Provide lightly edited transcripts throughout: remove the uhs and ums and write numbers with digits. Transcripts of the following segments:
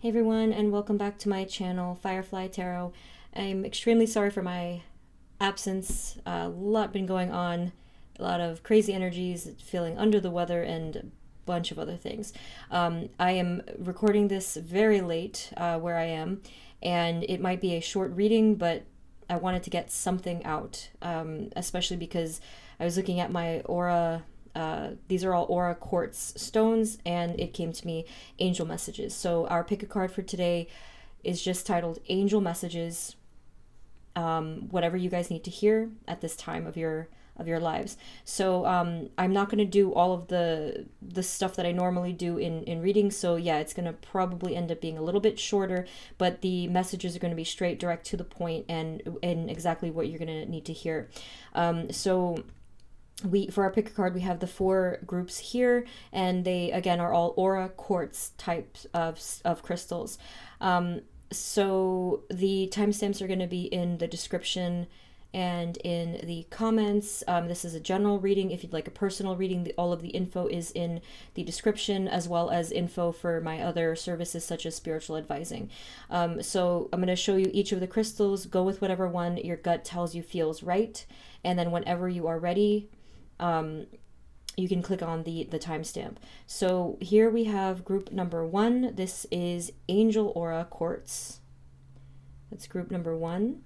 Hey everyone, and welcome back to my channel, Firefly Tarot. I'm extremely sorry for my absence. A lot been going on, a lot of crazy energies, feeling under the weather, and a bunch of other things. I am recording this very late where I am, and it might be a short reading, but I wanted to get something out, especially because I was looking at my aura. These are all aura quartz stones, and it came to me angel messages. So our pick a card for today is just titled Angel Messages. Whatever you guys need to hear at this time of your lives. So I'm not going to do all of the stuff that I normally do in readings. So yeah, it's going to probably end up being a little bit shorter, but the messages are going to be straight, direct to the point, and exactly what you're going to need to hear. For our pick a card, we have the 4 groups here, and they again are all aura quartz types of crystals. So the timestamps are going to be in the description and in the comments. This is a general reading. If you'd like a personal reading, all of the info is in the description, as well as info for my other services such as spiritual advising. So I'm going to show you each of the crystals. Go with whatever one your gut tells you feels right, and then whenever you are ready, you can click on the timestamp. So here we have group number 1. This is Angel Aura Quartz. That's group number 1.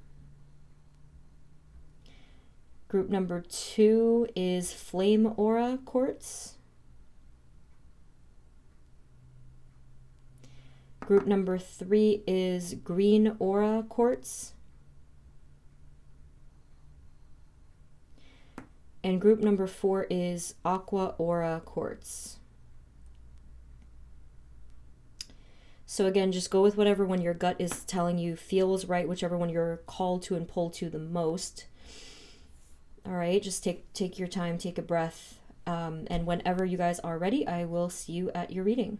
Group number 2 is Flame Aura Quartz. Group number 3 is Green Aura Quartz. And group number 4 is Aqua Aura Quartz. So again, just go with whatever one your gut is telling you feels right, whichever one you're called to and pulled to the most. All right, just take your time, take a breath, and whenever you guys are ready, I will see you at your reading.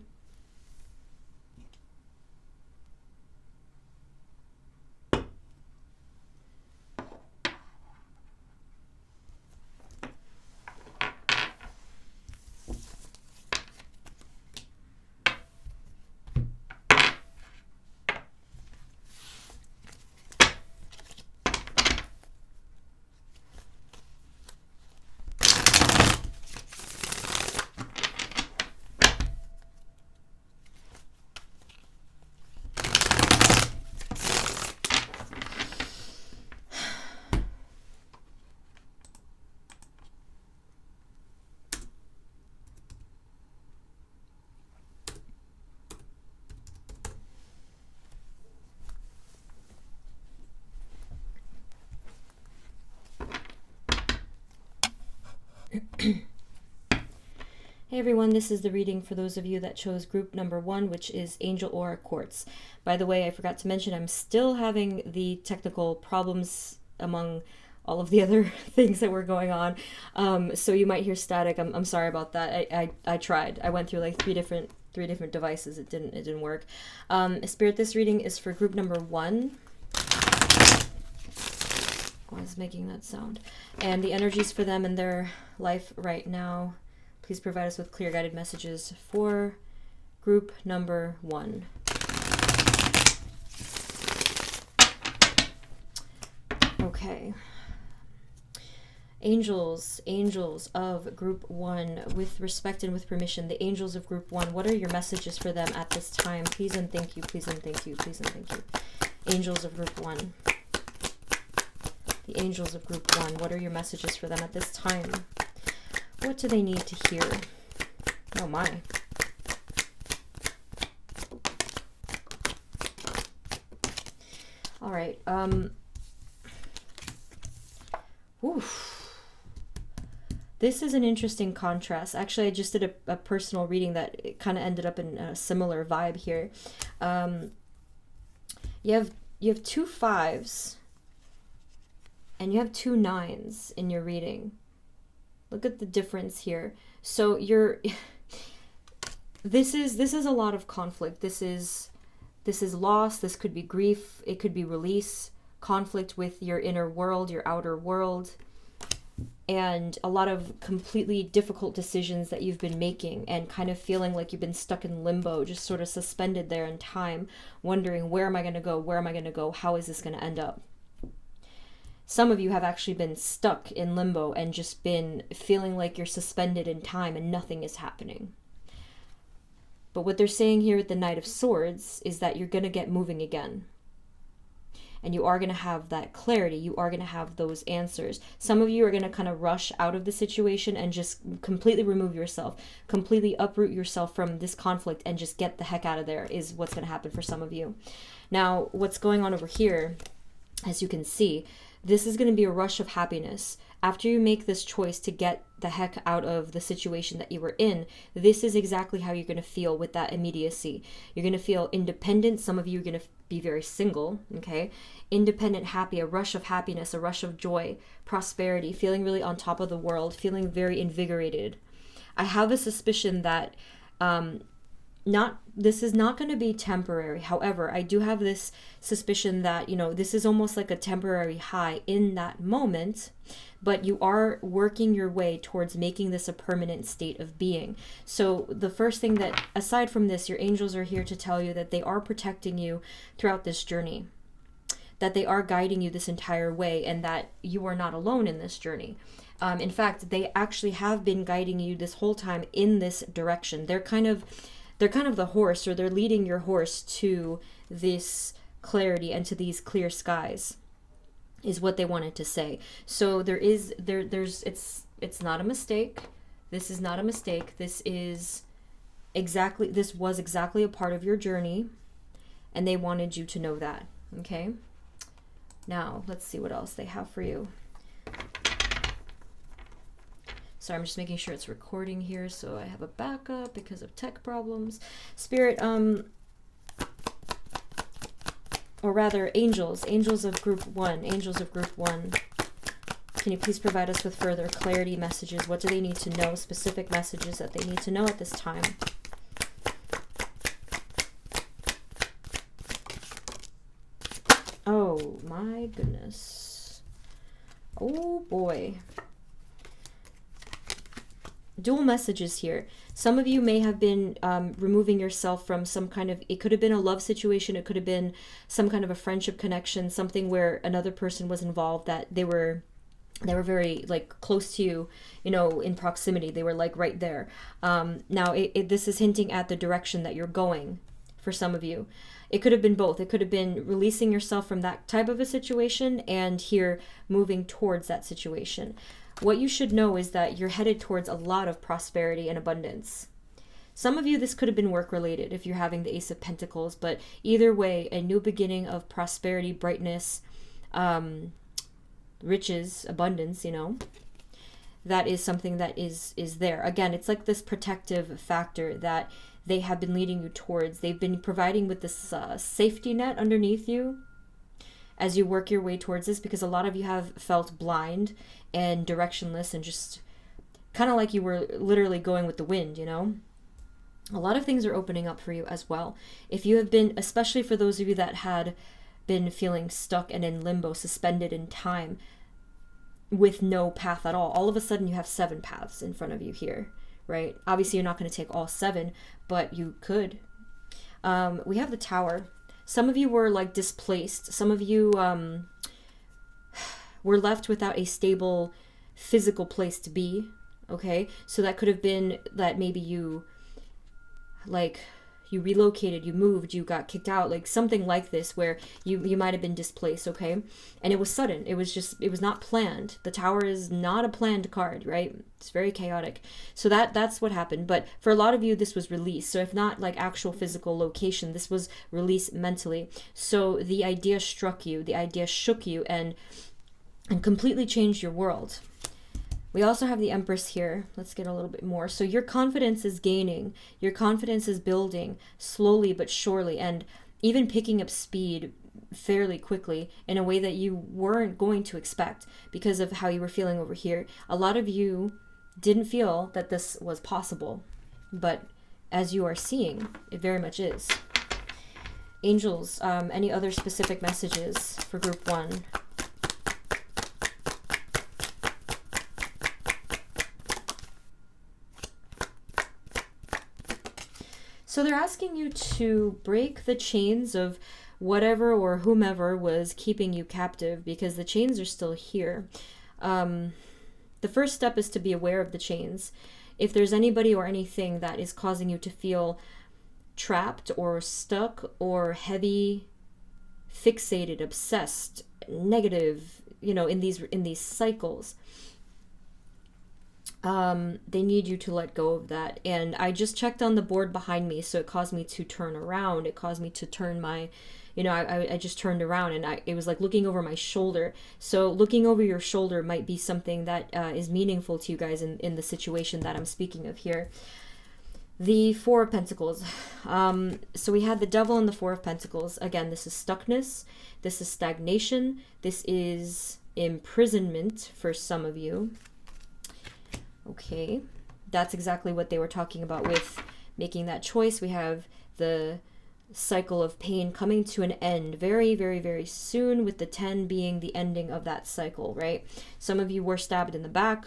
Hey everyone, this is the reading for those of you that chose group number 1, which is Angel Aura Quartz. By the way, I forgot to mention I'm still having the technical problems among all of the other things that were going on. So you might hear static. I'm sorry about that. I tried. I went through like three different devices. It didn't work. Spirit, this reading is for group number 1. Why is making that sound? And the energies for them in their life right now. Please provide us with clear guided messages for group number 1. Okay. Angels of group 1, with respect and with permission, the angels of group 1, what are your messages for them at this time? Please and thank you, please and thank you, please and thank you. Angels of group 1. The angels of group 1, what are your messages for them at this time? What do they need to hear? Oh my. All right. This is an interesting contrast. Actually, I just did a personal reading that kind of ended up in a similar vibe here. You have 2 5s and you have 2 9s in your reading. Look at the difference here. So this is a lot of conflict. This is loss. This could be grief. It could be release, conflict with your inner world, your outer world. and a lot of completely difficult decisions that you've been making, and kind of feeling like you've been stuck in limbo, just sort of suspended there in time, wondering, where am I going to go? Where am I going to go? How is this going to end up? Some of you have actually been stuck in limbo and just been feeling like you're suspended in time and nothing is happening. But what they're saying here with the Knight of Swords is that you're going to get moving again. And you are going to have that clarity. You are going to have those answers. Some of you are going to kind of rush out of the situation and just completely remove yourself, completely uproot yourself from this conflict and just get the heck out of there, is what's going to happen for some of you. Now, what's going on over here, as you can see, this is going to be a rush of happiness. After you make this choice to get the heck out of the situation that you were in, this is exactly how you're going to feel with that immediacy. You're going to feel independent. Some of you are going to be very single, okay? Independent, happy, a rush of happiness, a rush of joy, prosperity, feeling really on top of the world, feeling very invigorated. I have a suspicion that this is not going to be temporary. However, I do have this suspicion that, this is almost like a temporary high in that moment, but you are working your way towards making this a permanent state of being. So the first thing that, aside from this, your angels are here to tell you that they are protecting you throughout this journey, that they are guiding you this entire way, and that you are not alone in this journey. In fact, they actually have been guiding you this whole time in this direction. They're kind of the horse, or they're leading your horse to this clarity and to these clear skies, is what they wanted to say. So it's not a mistake. This is not a mistake. This was exactly a part of your journey, and they wanted you to know that. Okay. Now let's see what else they have for you. Sorry, I'm just making sure it's recording here so I have a backup because of tech problems. Spirit, or rather, angels of group 1, can you please provide us with further clarity messages? What do they need to know? Specific messages that they need to know at this time. Oh my goodness. Oh boy. Dual messages here. Some of you may have been removing yourself from some kind of, it could have been a love situation, it could have been some kind of a friendship connection, something where another person was involved, that they were very like close to you, in proximity. They were like right there. Now this is hinting at the direction that you're going for some of you. It could have been both. It could have been releasing yourself from that type of a situation and here moving towards that situation. What you should know is that you're headed towards a lot of prosperity and abundance. Some of you, this could have been work-related if you're having the Ace of Pentacles, but either way, a new beginning of prosperity, brightness, riches, abundance, that is something that is there. Again, it's like this protective factor that they have been leading you towards. They've been providing with this safety net underneath you as you work your way towards this, because a lot of you have felt blind and directionless and just kind of like you were literally going with the wind, A lot of things are opening up for you as well. If you have been, especially for those of you that had been feeling stuck and in limbo, suspended in time with no path at all of a sudden you have 7 paths in front of you here, right? Obviously you're not going to take all 7, but you could. We have the Tower. Some of you were like displaced. Some of you were left without a stable physical place to be, okay? So that could have been that maybe you relocated, you moved, you got kicked out, like something like this where you might have been displaced, okay? And it was sudden. It was not planned. The Tower is not a planned card, right? It's very chaotic. So that's what happened. But for a lot of you, this was release. So if not like actual physical location, this was release mentally. So the idea struck you, the idea shook you and completely changed your world. We also have the Empress here. Let's get a little bit more. So your confidence is gaining. Your confidence is building slowly but surely, and even picking up speed fairly quickly in a way that you weren't going to expect because of how you were feeling over here. A lot of you didn't feel that this was possible, but as you are seeing, it very much is. Angels, any other specific messages for group 1? So they're asking you to break the chains of whatever or whomever was keeping you captive, because the chains are still here. The first step is to be aware of the chains. If there's anybody or anything that is causing you to feel trapped or stuck or heavy, fixated, obsessed, negative, you know, in these cycles, they need you to let go of that. And I just checked on the board behind me, so it caused me to turn around. It caused me to turn my, you know, I just turned around, and it was like looking over my shoulder. So looking over your shoulder might be something that is meaningful to you guys in the situation that I'm speaking of here. The Four of Pentacles. So we had the Devil and the Four of Pentacles. Again, this is stuckness. This is stagnation. This is imprisonment for some of you. Okay, that's exactly what they were talking about with making that choice. We have the cycle of pain coming to an end very, very, very soon, with the 10 being the ending of that cycle, right? Some of you were stabbed in the back.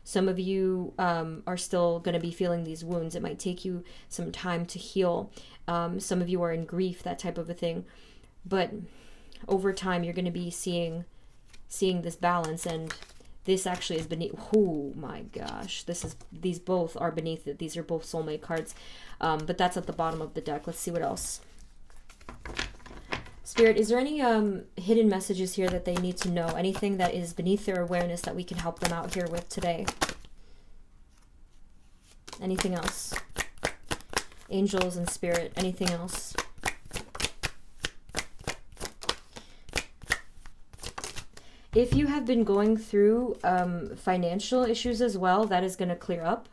Some of you are still going to be feeling these wounds. It might take you some time to heal. Some of you are in grief, that type of a thing. But over time, you're going to be seeing this balance, and this actually is beneath. Oh my gosh, these both are beneath it. These are both soulmate cards, but that's at the bottom of the deck. Let's see what else. Spirit, is there any hidden messages here that they need to know? Anything that is beneath their awareness that we can help them out here with today? Anything else? Angels and Spirit, anything else? If you have been going through financial issues as well, that is going to clear up.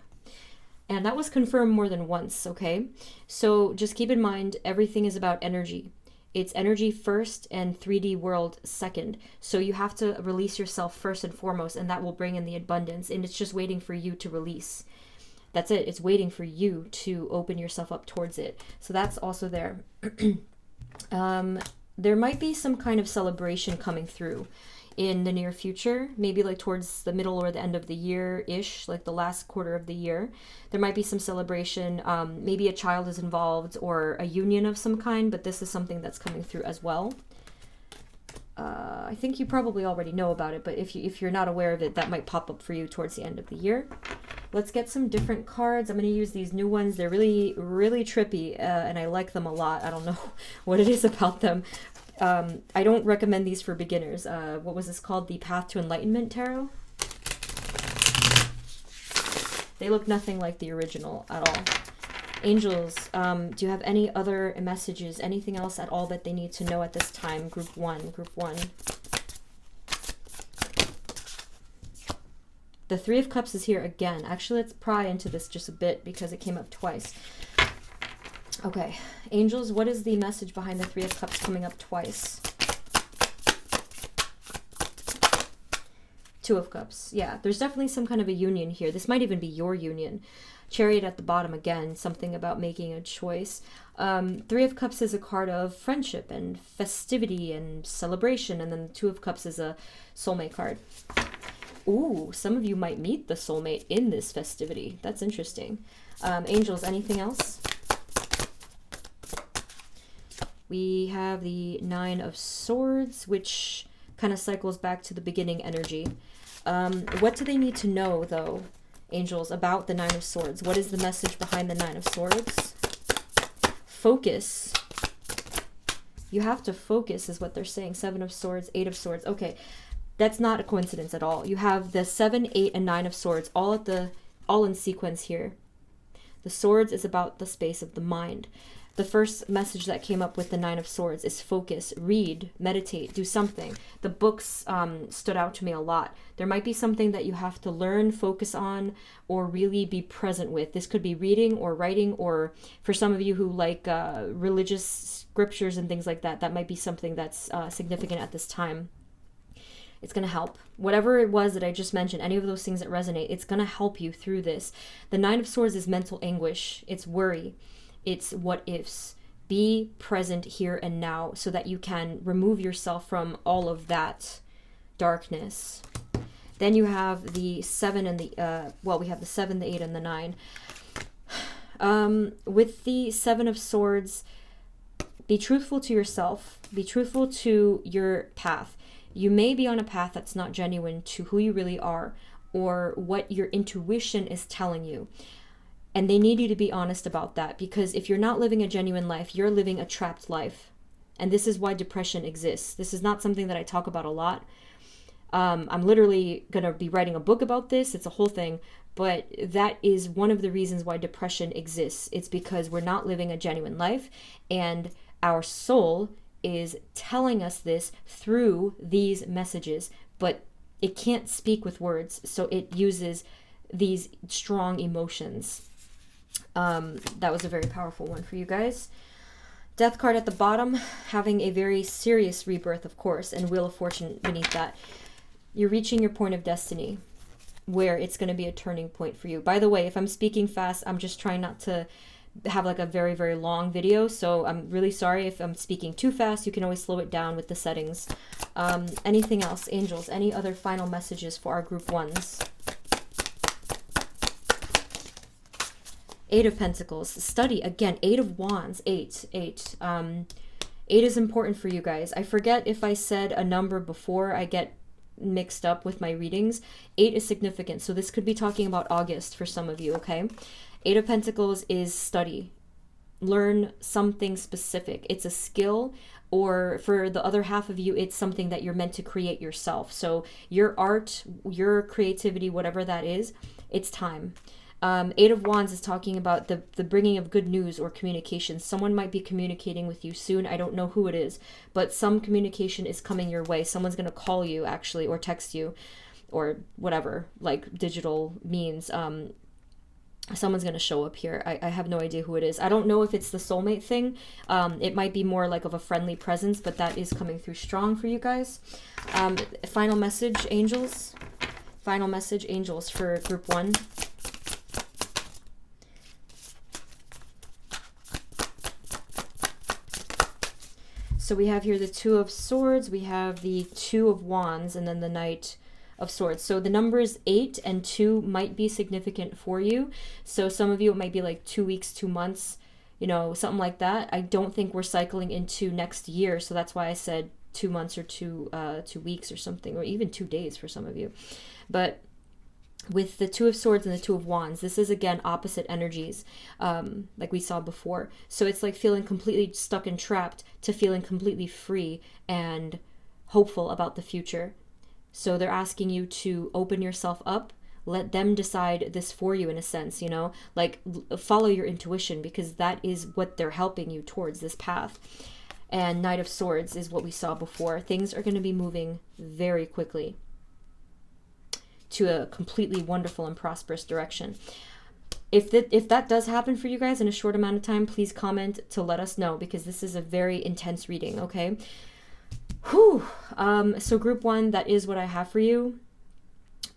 And that was confirmed more than once, okay? So just keep in mind, everything is about energy. It's energy first and 3D world second. So you have to release yourself first and foremost, and that will bring in the abundance. And it's just waiting for you to release. That's it. It's waiting for you to open yourself up towards it. So that's also there. There might be some kind of celebration coming through in the near future, maybe like towards the middle or the end of the year-ish, like the last quarter of the year. There might be some celebration. Maybe a child is involved or a union of some kind, but this is something that's coming through as well. I think you probably already know about it, but if you're not aware of it, that might pop up for you towards the end of the year. Let's get some different cards. I'm going to use these new ones. They're really, really trippy, and I like them a lot. I don't know what it is about them. I don't recommend these for beginners. What was this called? The Path to Enlightenment Tarot? They look nothing like the original at all. Angels, do you have any other messages, anything else at all that they need to know at this time? Group one. The Three of Cups is here again. Actually, let's pry into this just a bit because it came up twice. Okay, angels, what is the message behind the Three of Cups coming up twice? Two of Cups. Yeah, there's definitely some kind of a union here. This might even be your union. Chariot at the bottom again, something about making a choice. Three of Cups is a card of friendship and festivity and celebration, and then the Two of Cups is a soulmate card. Ooh, some of you might meet the soulmate in this festivity. That's interesting. Angels, anything else? We have the Nine of Swords, which kind of cycles back to the beginning energy. What do they need to know, though, angels, about the Nine of Swords? What is the message behind the Nine of Swords? Focus. You have to focus, is what they're saying. Seven of Swords, Eight of Swords. Okay, that's not a coincidence at all. You have the 7, 8, and 9 of Swords all in sequence here. The Swords is about the space of the mind. The first message that came up with the Nine of Swords is focus, read, meditate, do something. The books stood out to me a lot. There might be something that you have to learn, focus on, or really be present with. This could be reading or writing, or for some of you who like religious scriptures and things like that, that might be something that's significant at this time. It's going to help. Whatever it was that I just mentioned, any of those things that resonate, it's going to help you through this. The Nine of Swords is mental anguish. It's worry. It's what ifs. Be present here and now so that you can remove yourself from all of that darkness. Then you have the 7 and the, we have the 7, the 8, and the 9. With the Seven of Swords, be truthful to yourself. Be truthful to your path. You may be on a path that's not genuine to who you really are or what your intuition is telling you. And they need you to be honest about that, because if you're not living a genuine life, you're living a trapped life. And this is why depression exists. This is not something that I talk about a lot. I'm literally going to be writing a book about this. It's a whole thing. But that is one of the reasons why depression exists. It's because we're not living a genuine life. And our soul is telling us this through these messages. But it can't speak with words. So it uses these strong emotions. That was a very powerful one for you guys. Death card at the bottom, having a very serious rebirth, of course, and Wheel of Fortune beneath that. You're reaching your point of destiny, where it's going to be a turning point for you. By the way, if I'm speaking fast, I'm just trying not to have like a very, very long video, so I'm really sorry if I'm speaking too fast. You can always slow it down with the settings. Anything else, angels? Any other final messages for our group ones? Eight of Pentacles, study, again, Eight of Wands, eight. Eight is important for you guys. I forget if I said a number before. I get mixed up with my readings. 8 is significant, so this could be talking about August for some of you, okay? 8 of Pentacles is study. Learn something specific. It's a skill, or for the other half of you, it's something that you're meant to create yourself. So your art, your creativity, whatever that is, it's time. 8 of Wands is talking about the bringing of good news or communication. Someone might be communicating with you soon. I don't know who it is, but some communication is coming your way. Someone's going to call you, actually, or text you, or whatever, like digital means. Someone's going to show up here. I have no idea who it is. I don't know if it's the soulmate thing. It might be more like of a friendly presence, but that is coming through strong for you guys. Final message, angels. Final message, angels, for group 1. So we have here the Two of Swords, we have the Two of Wands, and then the Knight of Swords. So the numbers 8 and 2 might be significant for you. So some of you, it might be like 2 weeks, 2 months, you know, something like that. I don't think we're cycling into next year. So that's why I said 2 months or 2 weeks or something, or even 2 days for some of you. But with the Two of Swords and the Two of Wands, this is, again, opposite energies, like we saw before. So it's like feeling completely stuck and trapped to feeling completely free and hopeful about the future. So they're asking you to open yourself up, let them decide this for you, in a sense, you know, like follow your intuition, because that is what they're helping you towards, this path. And Knight of Swords is what we saw before. Things are going to be moving very quickly to a completely wonderful and prosperous direction. If that does happen for you guys in a short amount of time, please comment to let us know, because this is a very intense reading, okay? Whew. So group 1, that is what I have for you.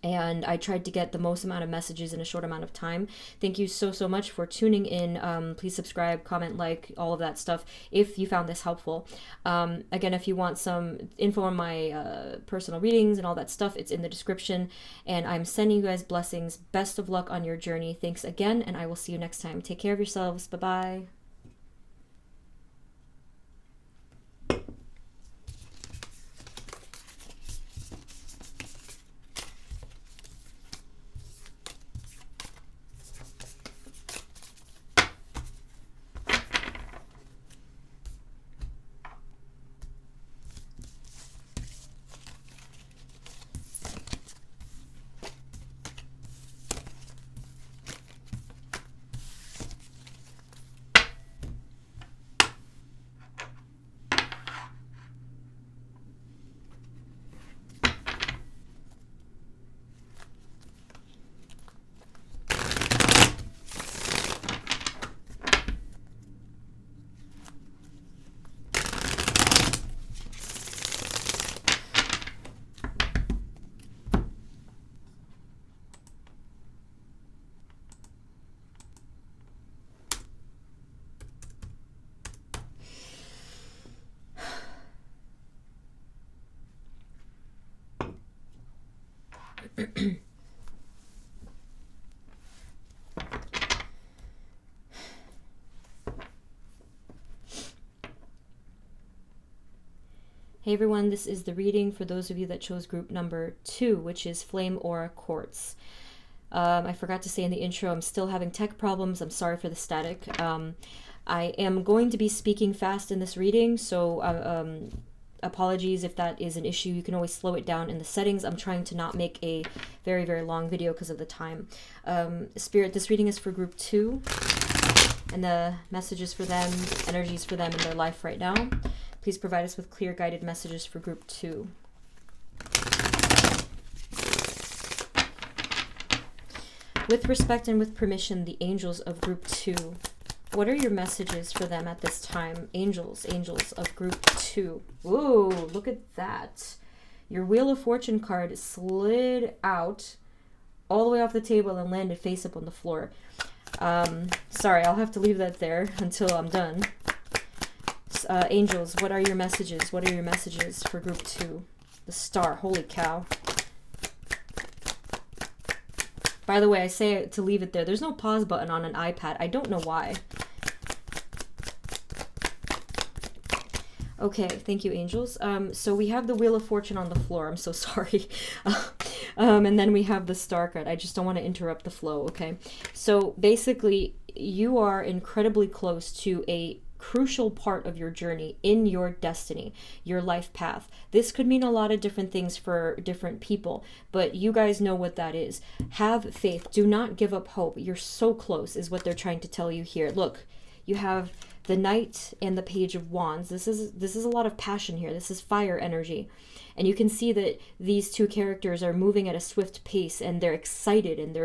And I tried to get the most amount of messages in a short amount of time. Thank you so, so much for tuning in. Please subscribe, comment, like, all of that stuff if you found this helpful. Again, if you want some info on my personal readings and all that stuff, it's in the description. And I'm sending you guys blessings. Best of luck on your journey. Thanks again, and I will see you next time. Take care of yourselves. Bye-bye. Hey everyone, this is the reading for those of you that chose group number 2, which is Flame Aura Quartz. I forgot to say in the intro, I'm still having tech problems. I'm sorry for the static. I am going to be speaking fast in this reading, so apologies if that is an issue. You can always slow it down in the settings. I'm trying to not make a very, very long video because of the time. Spirit, this reading is for group 2, and the messages for them, energies for them in their life right now. Please provide us with clear guided messages for group 2. With respect and with permission, the angels of group 2. What are your messages for them at this time? Angels of group 2. Ooh, look at that. Your Wheel of Fortune card slid out all the way off the table and landed face up on the floor. Sorry, I'll have to leave that there until I'm done. Angels, what are your messages? What are your messages for group 2? The Star, holy cow. By the way, I say to leave it there. There's no pause button on an iPad. I don't know why. Okay, thank you, angels. So we have the Wheel of Fortune on the floor. I'm so sorry. And then we have the Star card. I just don't want to interrupt the flow, okay? So basically, you are incredibly close to a crucial part of your journey in your destiny, your life path. This could mean a lot of different things for different people, but you guys know what that is. Have faith. Do not give up hope. You're so close is what they're trying to tell you here. Look, you have the Knight and the Page of Wands. This is a lot of passion here. This is fire energy. And you can see that these two characters are moving at a swift pace, and they're excited, and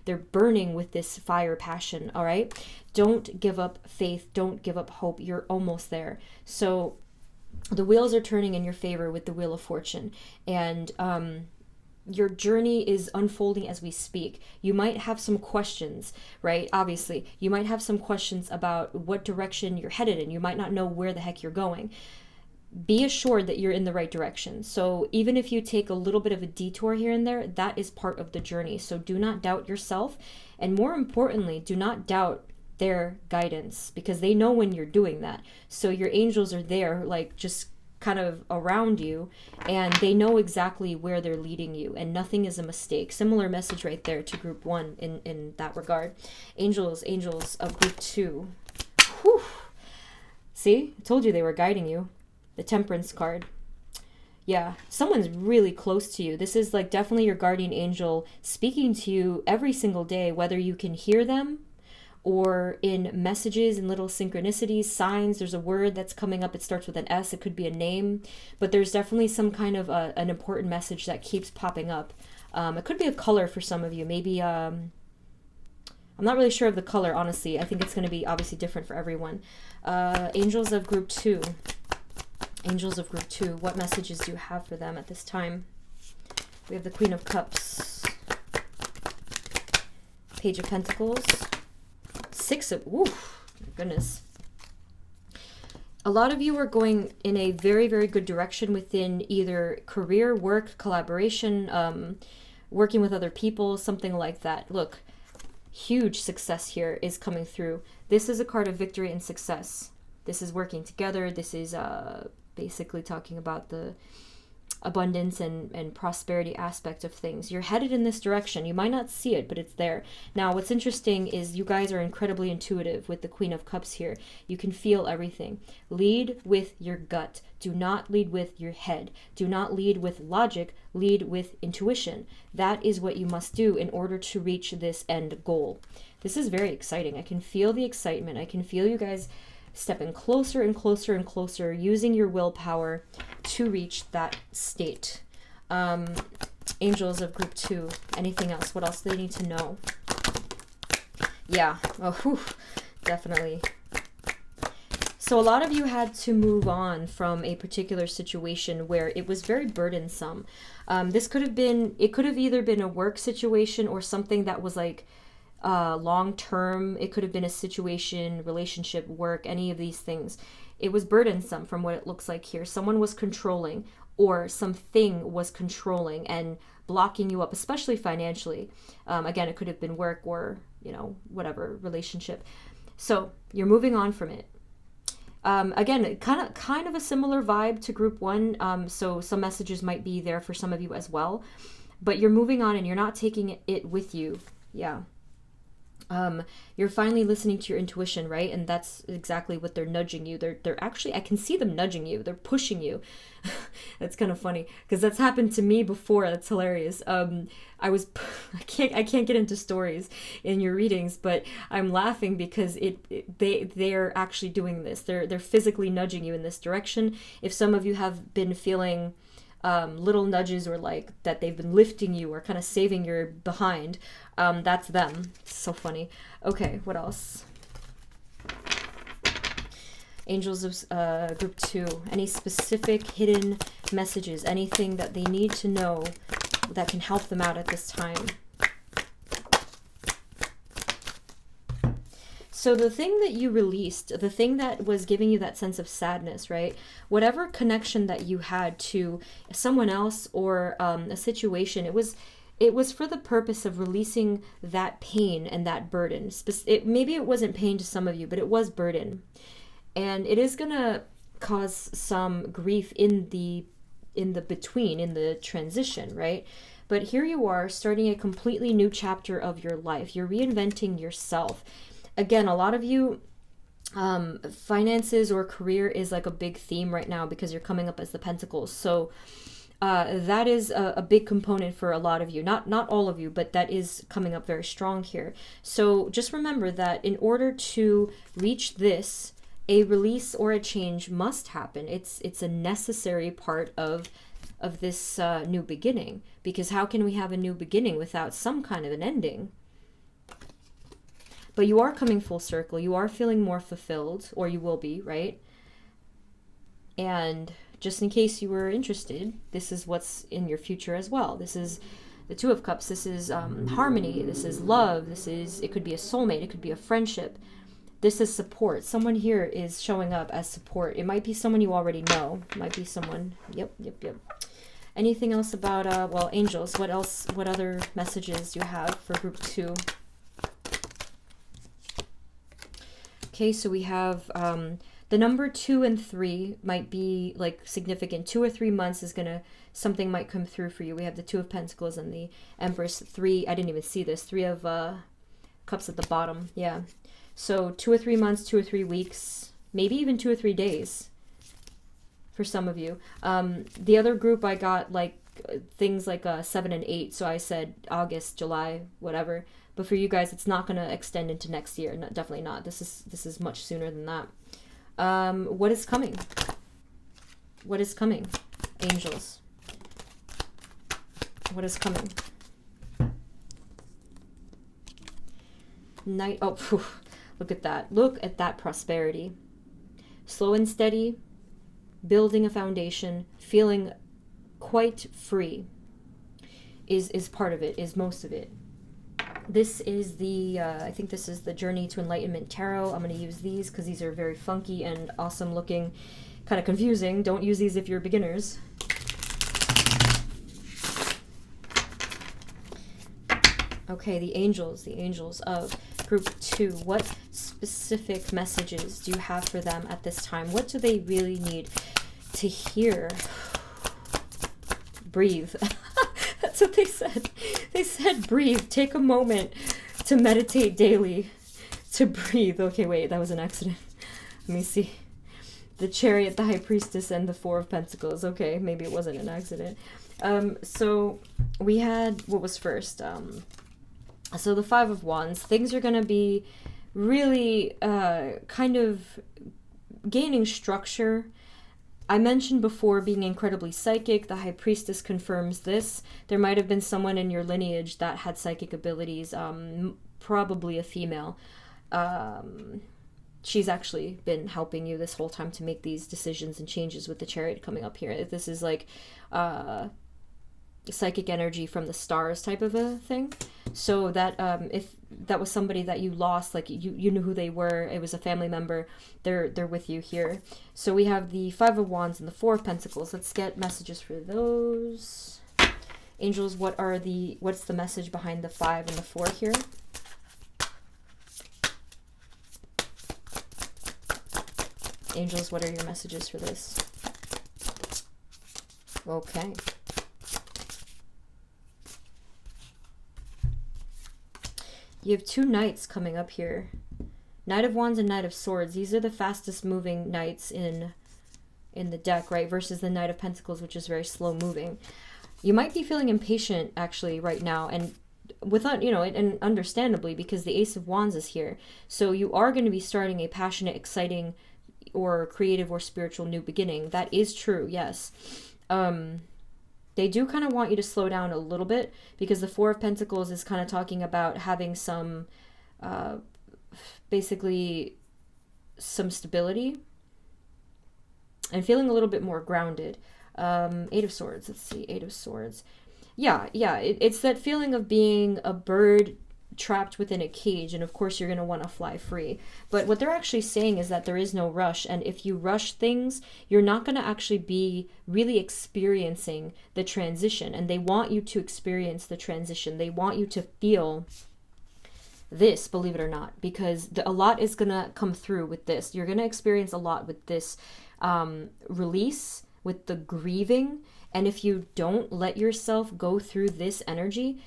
they're burning with this fire passion, all right? Don't give up faith. Don't give up hope. You're almost there. So the wheels are turning in your favor with the Wheel of Fortune. And your journey is unfolding as we speak. You might have some questions, right? Obviously, you might have some questions about what direction you're headed in. You might not know where the heck you're going. Be assured that you're in the right direction. So even if you take a little bit of a detour here and there, that is part of the journey. So do not doubt yourself. And more importantly, do not doubt their guidance, because they know when you're doing that. So your angels are there, like just kind of around you, and they know exactly where they're leading you, and nothing is a mistake. Similar message right there to group 1 in that regard. Angels of group 2. Whew. See, I told you they were guiding you. The Temperance card. Yeah, someone's really close to you. This is like definitely your guardian angel speaking to you every single day, whether you can hear them or in messages and little synchronicities, signs. There's a word that's coming up. It starts with an S. It could be a name, but there's definitely some kind of an important message that keeps popping up. It could be a color for some of you. Maybe, I'm not really sure of the color, honestly. I think it's going to be obviously different for everyone. Angels of group 2. Angels of group 2, what messages do you have for them at this time? We have the Queen of Cups, Page of Pentacles, Six of, ooh, my goodness. A lot of you are going in a very, very good direction within either career, work, collaboration, working with other people, something like that. Look, huge success here is coming through. This is a card of victory and success. This is working together. This is basically talking about the abundance and prosperity aspect of things. You're headed in this direction. You might not see it, but it's there. Now, what's interesting is you guys are incredibly intuitive with the Queen of Cups here. You can feel everything. Lead with your gut. Do not lead with your head. Do not lead with logic. Lead with intuition. That is what you must do in order to reach this end goal. This is very exciting. I can feel the excitement. I can feel you guys stepping closer and closer and closer, using your willpower to reach that state. Angels of group 2, anything else? What else do they need to know? Yeah, oh, whew, definitely. So a lot of you had to move on from a particular situation where it was very burdensome. This could have been, it could have either been a work situation or something that was like long-term. It could have been a situation, relationship, work, any of these things. It was burdensome from what it looks like here. Someone was controlling, or something was controlling and blocking you up, especially financially. Again, it could have been work or, you know, whatever, relationship. So you're moving on from it. Again, kind of a similar vibe to group one. So some messages might be there for some of you as well, but you're moving on and you're not taking it with you. Yeah. You're finally listening to your intuition, right? And that's exactly what they're nudging you. They're actually, I can see them nudging you. They're pushing you. That's kind of funny because that's happened to me before. That's hilarious. I can't get into stories in your readings, but I'm laughing because they're actually doing this. They're physically nudging you in this direction. If some of you have been feeling little nudges or like that they've been lifting you or kind of saving your behind, that's them. It's so funny. Okay, what else? Angels of group 2. Any specific hidden messages? Anything that they need to know that can help them out at this time? So the thing that you released, the thing that was giving you that sense of sadness, right? Whatever connection that you had to someone else or a situation, it was for the purpose of releasing that pain and that burden. Maybe it wasn't pain to some of you, but it was burden. And it is going to cause some grief in the between, in the transition, right? But here you are starting a completely new chapter of your life. You're reinventing yourself. Again, a lot of you, finances or career is like a big theme right now because you're coming up as the Pentacles. So that is a big component for a lot of you. Not all of you, but that is coming up very strong here. So just remember that in order to reach this, a release or a change must happen. It's a necessary part of this new beginning, because how can we have a new beginning without some kind of an ending? But you are coming full circle. You are feeling more fulfilled, or you will be, right? And just in case you were interested, this is what's in your future as well. This is the Two of Cups. This is harmony. This is love. It could be a soulmate. It could be a friendship. This is support. Someone here is showing up as support. It might be someone you already know. It might be someone. Yep. Anything else about, well, angels? What else? What other messages do you have for group 2? Okay, so we have the number 2 and 3 might be like significant. 2 or 3 months is something might come through for you. We have the Two of Pentacles and the Empress. 3, I didn't even see this. 3 of Cups at the bottom. Yeah. So 2 or 3 months, 2 or 3 weeks, maybe even 2 or 3 days for some of you. The other group I got like things like 7 and 8. So I said August, July, whatever. But for you guys, it's not going to extend into next year. No, definitely not. This is much sooner than that. What is coming? What is coming, angels? What is coming? Night. Oh, phew, look at that. Look at that prosperity. Slow and steady, building a foundation, feeling quite free is part of it, is most of it. This is the, I think this is the Journey to Enlightenment Tarot. I'm going to use these because these are very funky and awesome looking, kind of confusing. Don't use these if you're beginners. Okay, the angels of group 2. What specific messages do you have for them at this time? What do they really need to hear? Breathe. That's what they said. They said breathe. Take a moment to meditate daily. To breathe. Okay, wait, that was an accident. Let me see. The Chariot, the High Priestess, and the Four of Pentacles. Okay, maybe it wasn't an accident. So we had, what was first? So the Five of Wands. Things are going to be really kind of gaining structure. I mentioned before being incredibly psychic. The High Priestess confirms this. There might have been someone in your lineage that had psychic abilities, probably a female. She's actually been helping you this whole time to make these decisions and changes with the Chariot coming up here. This is like psychic energy from the stars type of a thing. So that if that was somebody that you lost, like you knew who they were, it was a family member, they're with you here. So we have the Five of Wands and the Four of Pentacles. Let's get messages for those. Angels, what's the message behind the 5 and the 4 here? Angels, what are your messages for this? Okay. You have two knights coming up here. Knight of Wands and Knight of Swords. These are the fastest moving knights in the deck, right? Versus the Knight of Pentacles, which is very slow moving. You might be feeling impatient actually right now, and without, you know, and understandably, because the Ace of Wands is here. So you are going to be starting a passionate, exciting, or creative or spiritual new beginning. That is true, yes. They do kind of want you to slow down a little bit, because the Four of Pentacles is kind of talking about having some, basically, some stability and feeling a little bit more grounded. Eight of Swords, let's see, Eight of Swords. Yeah, it's that feeling of being a bird trapped within a cage, and of course you're going to want to fly free. But what they're actually saying is that there is no rush, and if you rush things, you're not going to actually be really experiencing the transition, and they want you to experience the transition. They want you to feel this, believe it or not, because a lot is going to come through with this. You're going to experience a lot with this release, with the grieving, and if you don't let yourself go through this energy,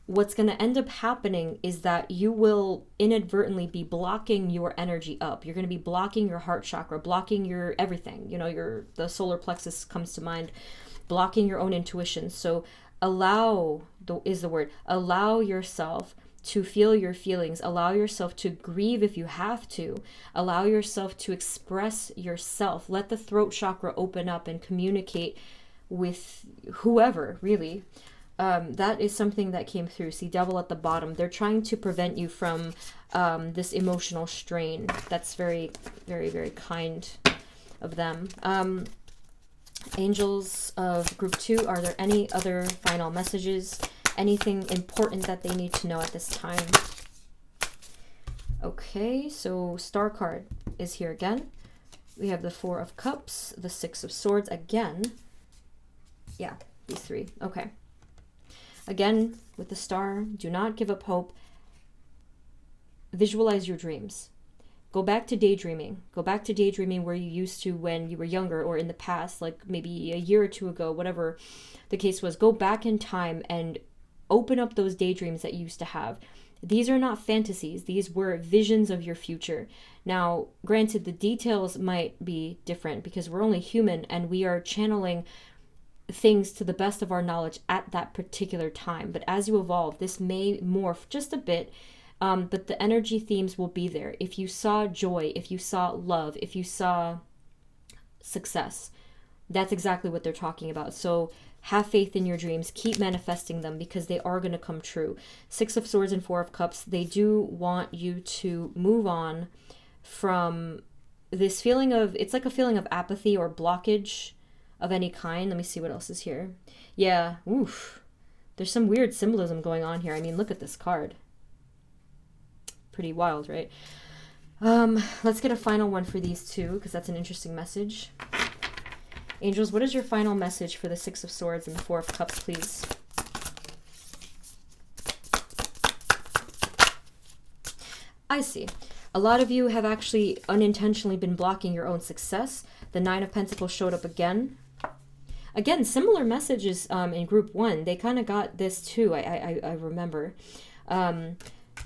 what's going to end up happening is that you will inadvertently be blocking your energy up. You're going to be blocking your heart chakra, blocking your everything. You know, the solar plexus comes to mind, blocking your own intuition. So allow yourself to feel your feelings. Allow yourself to grieve if you have to. Allow yourself to express yourself. Let the throat chakra open up and communicate with whoever, really. That is something that came through. See, Devil at the bottom. They're trying to prevent you from this emotional strain. That's very, very, very kind of them. Angels of Group 2, are there any other final messages? Anything important that they need to know at this time? Okay, so Star card is here again. We have the Four of Cups, the Six of Swords again. Yeah, these three. Okay. Again, with the Star, do not give up hope. Visualize your dreams. Go back to daydreaming. Go back to daydreaming where you used to when you were younger, or in the past, like maybe a year or two ago, whatever the case was. Go back in time and open up those daydreams that you used to have. These are not fantasies. These were visions of your future. Now, granted, the details might be different because we're only human and we are channeling things to the best of our knowledge at that particular time. But as you evolve, this may morph just a bit, but the energy themes will be there. If you saw joy, if you saw love, if you saw success, that's exactly what they're talking about. So have faith in your dreams. Keep manifesting them because they are going to come true. Six of Swords and Four of Cups, they do want you to move on from this feeling of, it's like a feeling of apathy or blockage of any kind. Let me see what else is here. Yeah, oof. There's some weird symbolism going on here. I mean, look at this card. Pretty wild, right? Let's get a final one for these two because that's an interesting message. Angels, what is your final message for the Six of Swords and the Four of Cups, please? I see. A lot of you have actually unintentionally been blocking your own success. The Nine of Pentacles showed up again. Again, similar messages in Group 1. They kind of got this too, I remember.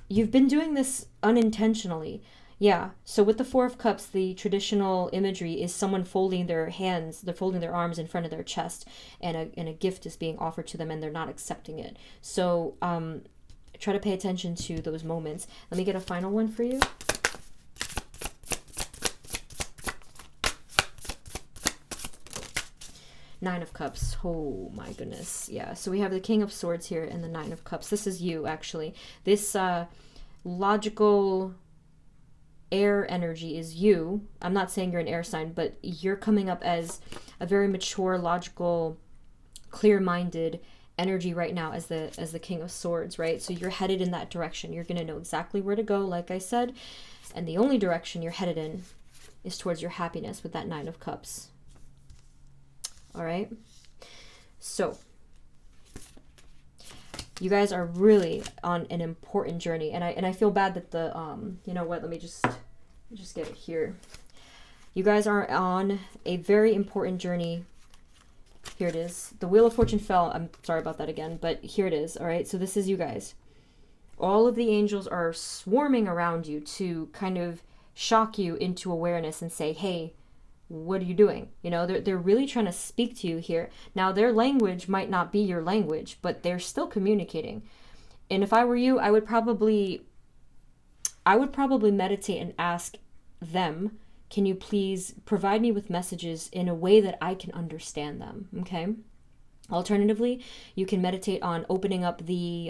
You've been doing this unintentionally. Yeah, so with the Four of Cups, the traditional imagery is someone folding their hands, they're folding their arms in front of their chest, and a gift is being offered to them and they're not accepting it. So try to pay attention to those moments. Let me get a final one for you. Nine of Cups. Oh my goodness. Yeah, so we have the King of Swords here and the Nine of Cups. This is you, actually. This logical air energy is you. I'm not saying you're an air sign, but you're coming up as a very mature, logical, clear-minded energy right now as the King of Swords, right? So you're headed in that direction. You're going to know exactly where to go, like I said, and the only direction you're headed in is towards your happiness with that Nine of Cups. All right? So you guys are really on an important journey, and I feel bad that the you know what, let me just get it here. You guys are on a very important journey. Here it is. The Wheel of Fortune fell. I'm sorry about that again, but here it is. All right, so this is you guys. All of the angels are swarming around you to kind of shock you into awareness and say, hey, what are you doing? You know, they're really trying to speak to you here. Now, their language might not be your language, but they're still communicating. And if I were you, I would probably meditate and ask them, can you please provide me with messages in a way that I can understand them? Okay. Alternatively, you can meditate on opening up the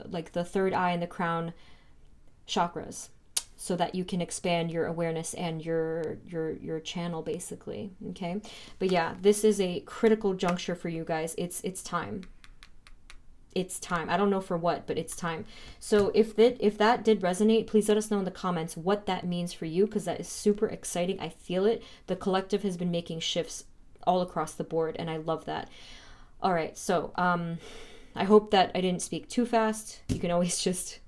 like the third eye and the crown chakras, so that you can expand your awareness and your channel, basically. Okay. But yeah, this is a critical juncture for you guys. It's time. It's time. I don't know for what, but it's time. So if that did resonate, please let us know in the comments what that means for you, because that is super exciting. I feel it. The collective has been making shifts all across the board, and I love that. All right, so I hope that I didn't speak too fast. You can always just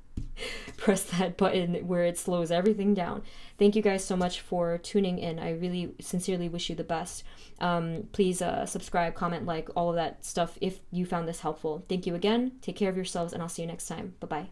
press that button where it slows everything down. Thank you guys so much for tuning in. I really sincerely wish you the best. Please subscribe, comment, like, all of that stuff if you found this helpful. Thank you again. Take care of yourselves, and I'll see you next time. Bye-bye.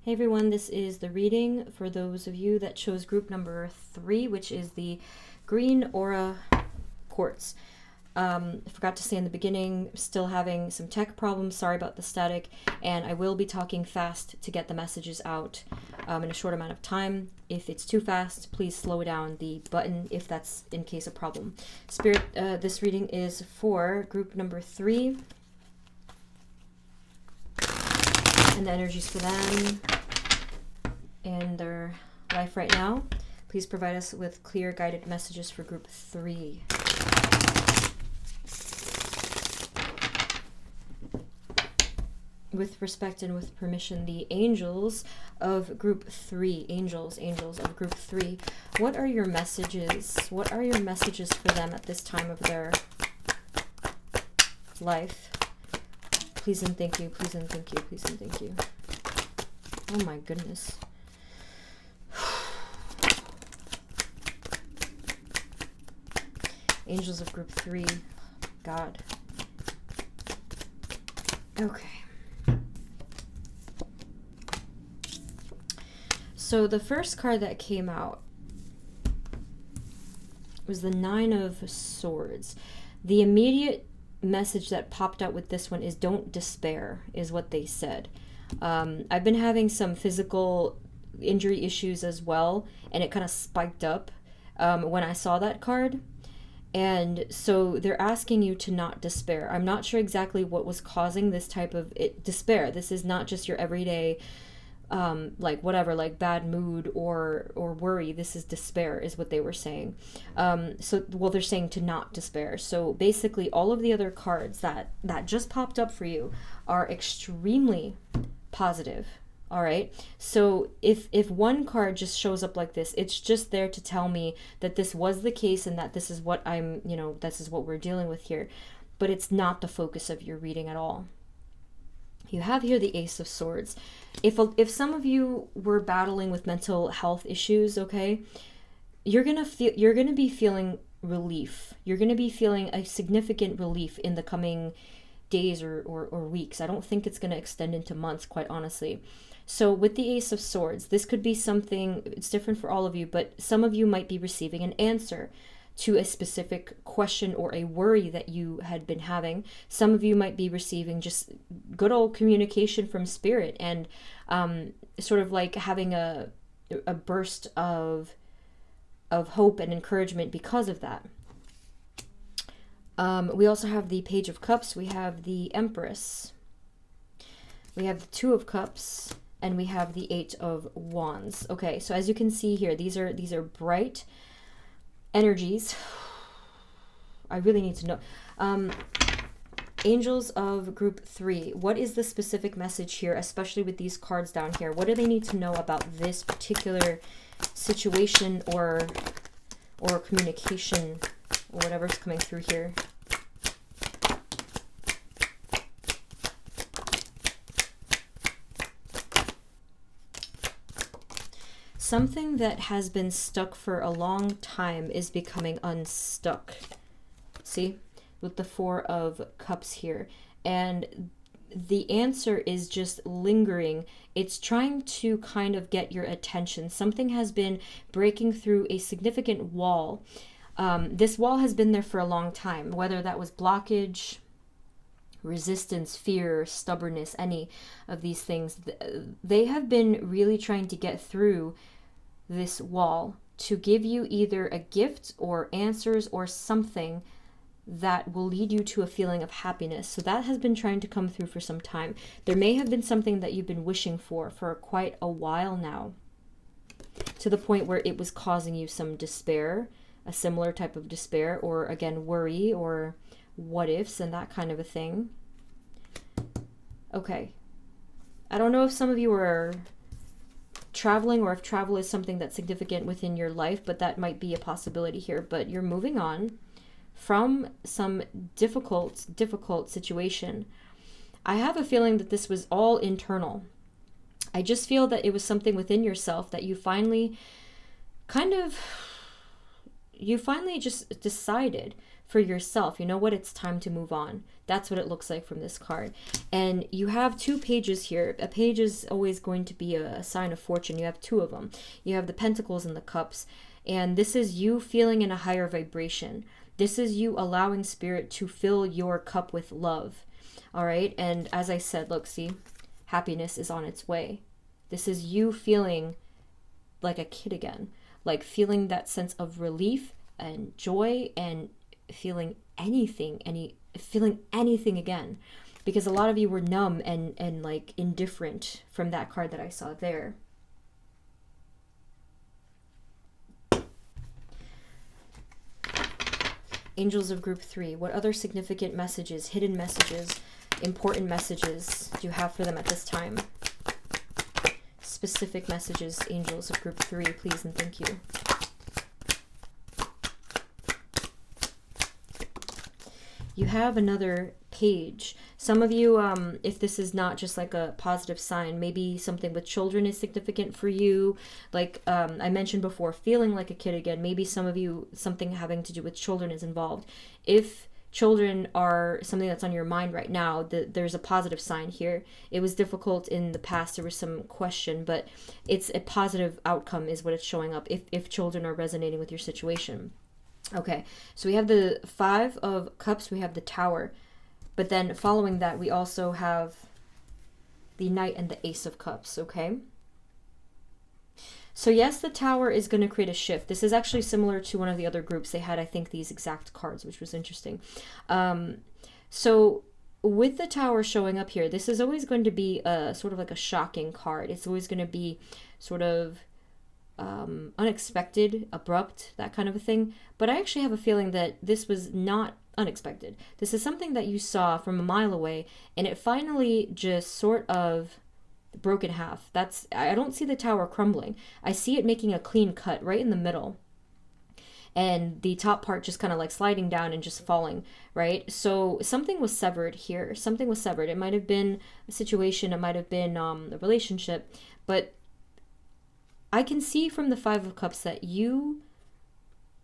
Hey everyone, this is the reading for those of you that chose group number 3, which is the green aura quartz. I forgot to say in the beginning, still having some tech problems, sorry about the static, and I will be talking fast to get the messages out in a short amount of time. If it's too fast, please slow down the button if that's in case a problem. Spirit, this reading is for group number 3, and the energies for them and their life right now. Please provide us with clear guided messages for group 3. With respect and with permission, the angels of group 3, angels of group 3, what are your messages? What are your messages for them at this time of their life? Please and thank you, please and thank you, please and thank you. Oh my goodness. Angels of group 3, God. Okay. So the first card that came out was the 9 of Swords. The immediate message that popped out with this one is don't despair, is what they said. I've been having some physical injury issues as well, and it kind of spiked up when I saw that card. And so they're asking you to not despair. I'm not sure exactly what was causing this type of despair. This is not just your everyday like whatever, like bad mood or worry. This is despair, is what they were saying. Well, they're saying to not despair. So basically all of the other cards that just popped up for you are extremely positive. All right. So if one card just shows up like this, it's just there to tell me that this was the case and that this is what this is what we're dealing with here. But it's not the focus of your reading at all. You have here the Ace of Swords. If some of you were battling with mental health issues, okay, you're going to be feeling relief. You're going to be feeling a significant relief in the coming days or weeks. I don't think it's going to extend into months, quite honestly. So with the Ace of Swords, this could be something, it's different for all of you, but some of you might be receiving an answer to a specific question or a worry that you had been having. Some of you might be receiving just good old communication from spirit and sort of like having a burst of hope and encouragement because of that. We also have the Page of Cups, we have the Empress, we have the Two of Cups, and we have the Eight of Wands. Okay, so as you can see here, these are bright energies. I really need to know. Angels of Group 3, what is the specific message here, especially with these cards down here? What do they need to know about this particular situation or communication or whatever's coming through here? Something that has been stuck for a long time is becoming unstuck. See? With the Four of Cups here. And the answer is just lingering. It's trying to kind of get your attention. Something has been breaking through a significant wall. This wall has been there for a long time, whether that was blockage, resistance, fear, stubbornness, any of these things. They have been really trying to get through this wall to give you either a gift or answers or something that will lead you to a feeling of happiness. So that has been trying to come through for some time. There may have been something that you've been wishing for quite a while now, to the point where it was causing you some despair, a similar type of despair, or again, worry or what ifs and that kind of a thing. Okay. I don't know if some of you are traveling or if travel is something that's significant within your life, but that might be a possibility here. But you're moving on from some difficult situation. I have a feeling that this was all internal. I just feel that it was something within yourself that you finally just decided for yourself, you know what, it's time to move on. That's what it looks like from this card. And you have two pages here. A page is always going to be a sign of fortune. You have two of them. You have the Pentacles and the Cups. And this is you feeling in a higher vibration. This is you allowing spirit to fill your cup with love. All right. And as I said, look, see, happiness is on its way. This is you feeling like a kid again, like feeling that sense of relief and joy and feeling anything again, because a lot of you were numb and like indifferent from that card that I saw there. Angels of Group 3, what other significant messages, hidden messages, important messages do you have for them at this time? Specific messages, Angels of Group 3, please and thank you. You have another page. Some of you, if this is not just like a positive sign, maybe something with children is significant for you. Like I mentioned before, feeling like a kid again. Maybe some of you, something having to do with children is involved. If children are something that's on your mind right now, there's a positive sign here. It was difficult in the past. There was some question, but it's a positive outcome is what it's showing up if children are resonating with your situation. Okay, so we have the Five of Cups, we have the Tower. But then following that, we also have the Knight and the Ace of Cups, okay? So yes, the Tower is going to create a shift. This is actually similar to one of the other groups. They had, I think, these exact cards, which was interesting. So with the Tower showing up here, this is always going to be a sort of like a shocking card. It's always going to be sort of unexpected, abrupt, that kind of a thing. But I actually have a feeling that this was not unexpected. This is something that you saw from a mile away, and it finally just sort of broke in half. I don't see the Tower crumbling. I see it making a clean cut right in the middle, and the top part just kind of like sliding down and just falling, right? So something was severed here. Something was severed. It might have been a situation, it might have been a relationship, but I can see from the Five of Cups that you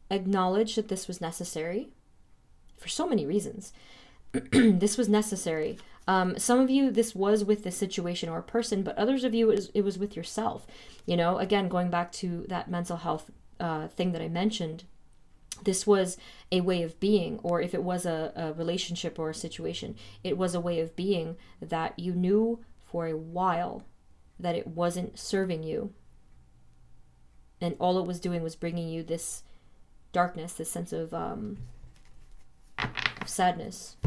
acknowledge that this was necessary for so many reasons. This was necessary. Some of you, this was with the situation or a person, but others of you, it was with yourself. You know, again, going back to that mental health thing that I mentioned, this was a way of being, or if it was a relationship or a situation, it was a way of being that you knew for a while that it wasn't serving you. And all it was doing was bringing you this darkness, this sense of sadness.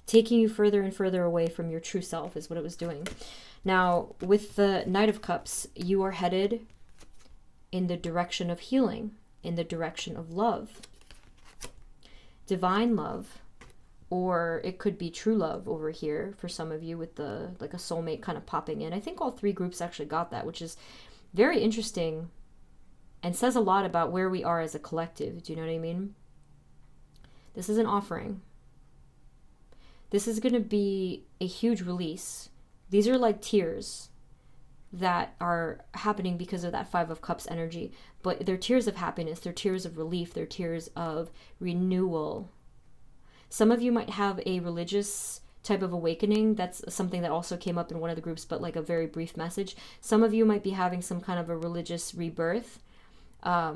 Taking you further and further away from your true self is what it was doing. Now, with the Knight of Cups, you are headed in the direction of healing, in the direction of love. Divine love, or it could be true love over here for some of you with the like a soulmate kind of popping in. I think all three groups actually got that, which is very interesting and says a lot about where we are as a collective. Do you know what I mean? This is an offering. This is going to be a huge release. These are like tears that are happening because of that Five of Cups energy. But they're tears of happiness. They're tears of relief. They're tears of renewal. Some of you might have a religious type of awakening. That's something that also came up in one of the groups, but like a very brief message. Some of you might be having some kind of a religious rebirth. I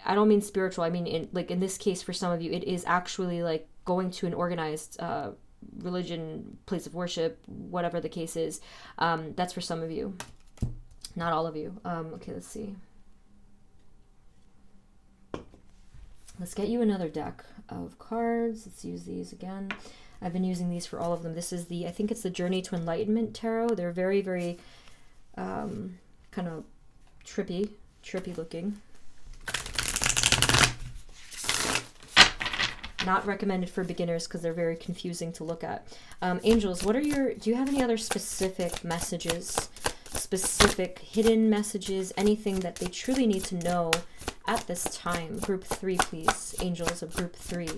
don't mean spiritual. I mean, in this case, for some of you, it is actually like going to an organized religion, place of worship, whatever the case is. That's for some of you, not all of you. Okay, let's see. Let's get you another deck of cards. Let's use these again. I've been using these for all of them. This is I think it's the Journey to Enlightenment Tarot. They're very, very kind of trippy looking. Not recommended for beginners because they're very confusing to look at. Angels, do you have any other specific messages, specific hidden messages, anything that they truly need to know at this time? Group 3, please. Angels of Group 3.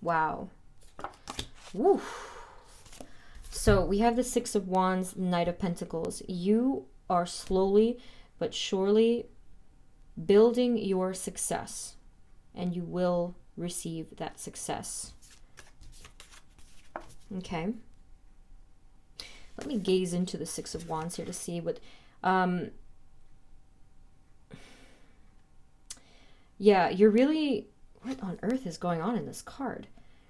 Wow. Woo. So we have the Six of Wands, Knight of Pentacles. You are slowly but surely building your success, and you will receive that success. Okay. Let me gaze into the Six of Wands here to see what... yeah, you're really... What on earth is going on in this card?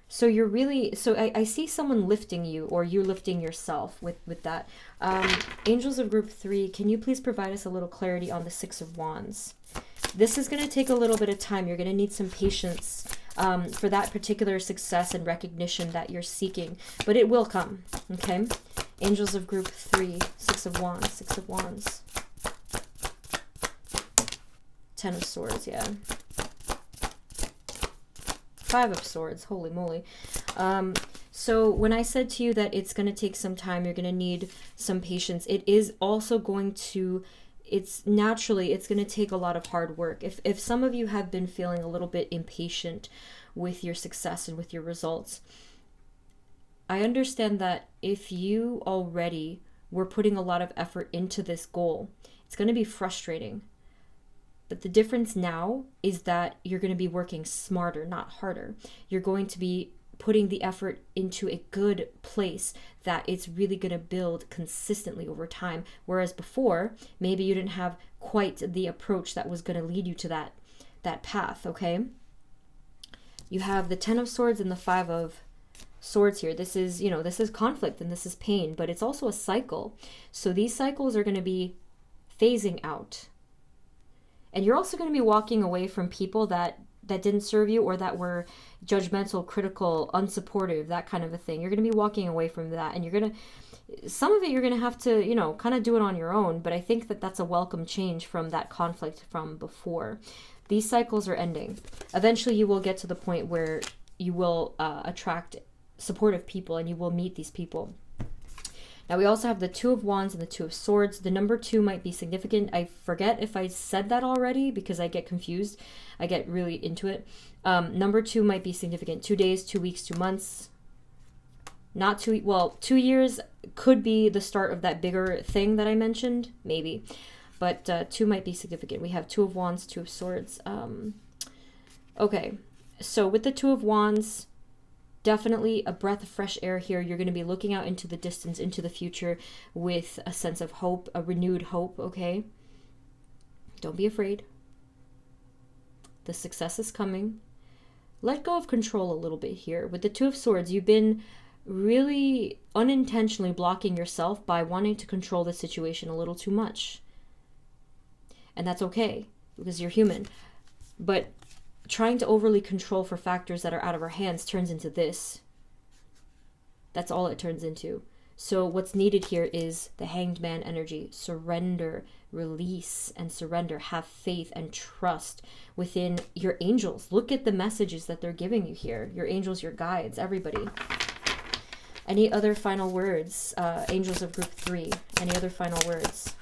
So you're really... So I see someone lifting you, or you lifting yourself with that. Angels of Group 3, can you please provide us a little clarity on the Six of Wands? This is going to take a little bit of time. You're going to need some patience for that particular success and recognition that you're seeking. But it will come, okay? Angels of Group 3, Six of Wands, Six of Wands. Ten of Swords, yeah. Five of Swords, holy moly. So when I said to you that it's going to take some time, you're going to need some patience, it is also going to, it's going to take a lot of hard work. If some of you have been feeling a little bit impatient with your success and with your results, I understand that if you already were putting a lot of effort into this goal, it's going to be frustrating. But the difference now is that you're going to be working smarter, not harder. You're going to be putting the effort into a good place that it's really going to build consistently over time. Whereas before, maybe you didn't have quite the approach that was going to lead you to that path, okay? You have the 10 of Swords and the 5 of Swords here. This is, you know, this is conflict and this is pain, but it's also a cycle. So these cycles are going to be phasing out. And you're also going to be walking away from people that didn't serve you, or that were judgmental, critical, unsupportive, that kind of a thing. You're going to be walking away from that, and you're going to, some of it you're going to have to, you know, kind of do it on your own, but I think that that's a welcome change from that conflict from before. These cycles are ending. Eventually you will get to the point where you will attract supportive people and you will meet these people. Now we also have the 2 of Wands and the 2 of Swords. The number 2 might be significant. I forget if I said that already because I get confused. I get really into it. Number 2 might be significant. 2 days, 2 weeks, 2 months. Not 2, well, 2 years could be the start of that bigger thing that I mentioned, maybe. But 2 might be significant. We have 2 of Wands, 2 of Swords. Okay, so with the 2 of Wands, definitely a breath of fresh air here. You're going to be looking out into the distance, into the future with a sense of hope, a renewed hope, okay? Don't be afraid. The success is coming. Let go of control a little bit here. With the 2 of Swords, you've been really unintentionally blocking yourself by wanting to control the situation a little too much. And that's okay, because you're human. But trying to overly control for factors that are out of our hands turns into this. That's all it turns into. So what's needed here is the Hanged Man energy. Surrender, release, and surrender. Have faith and trust within your angels. Look at the messages that they're giving you here. Your angels, your guides, everybody. Any other final words? Angels of group 3. Any other final words?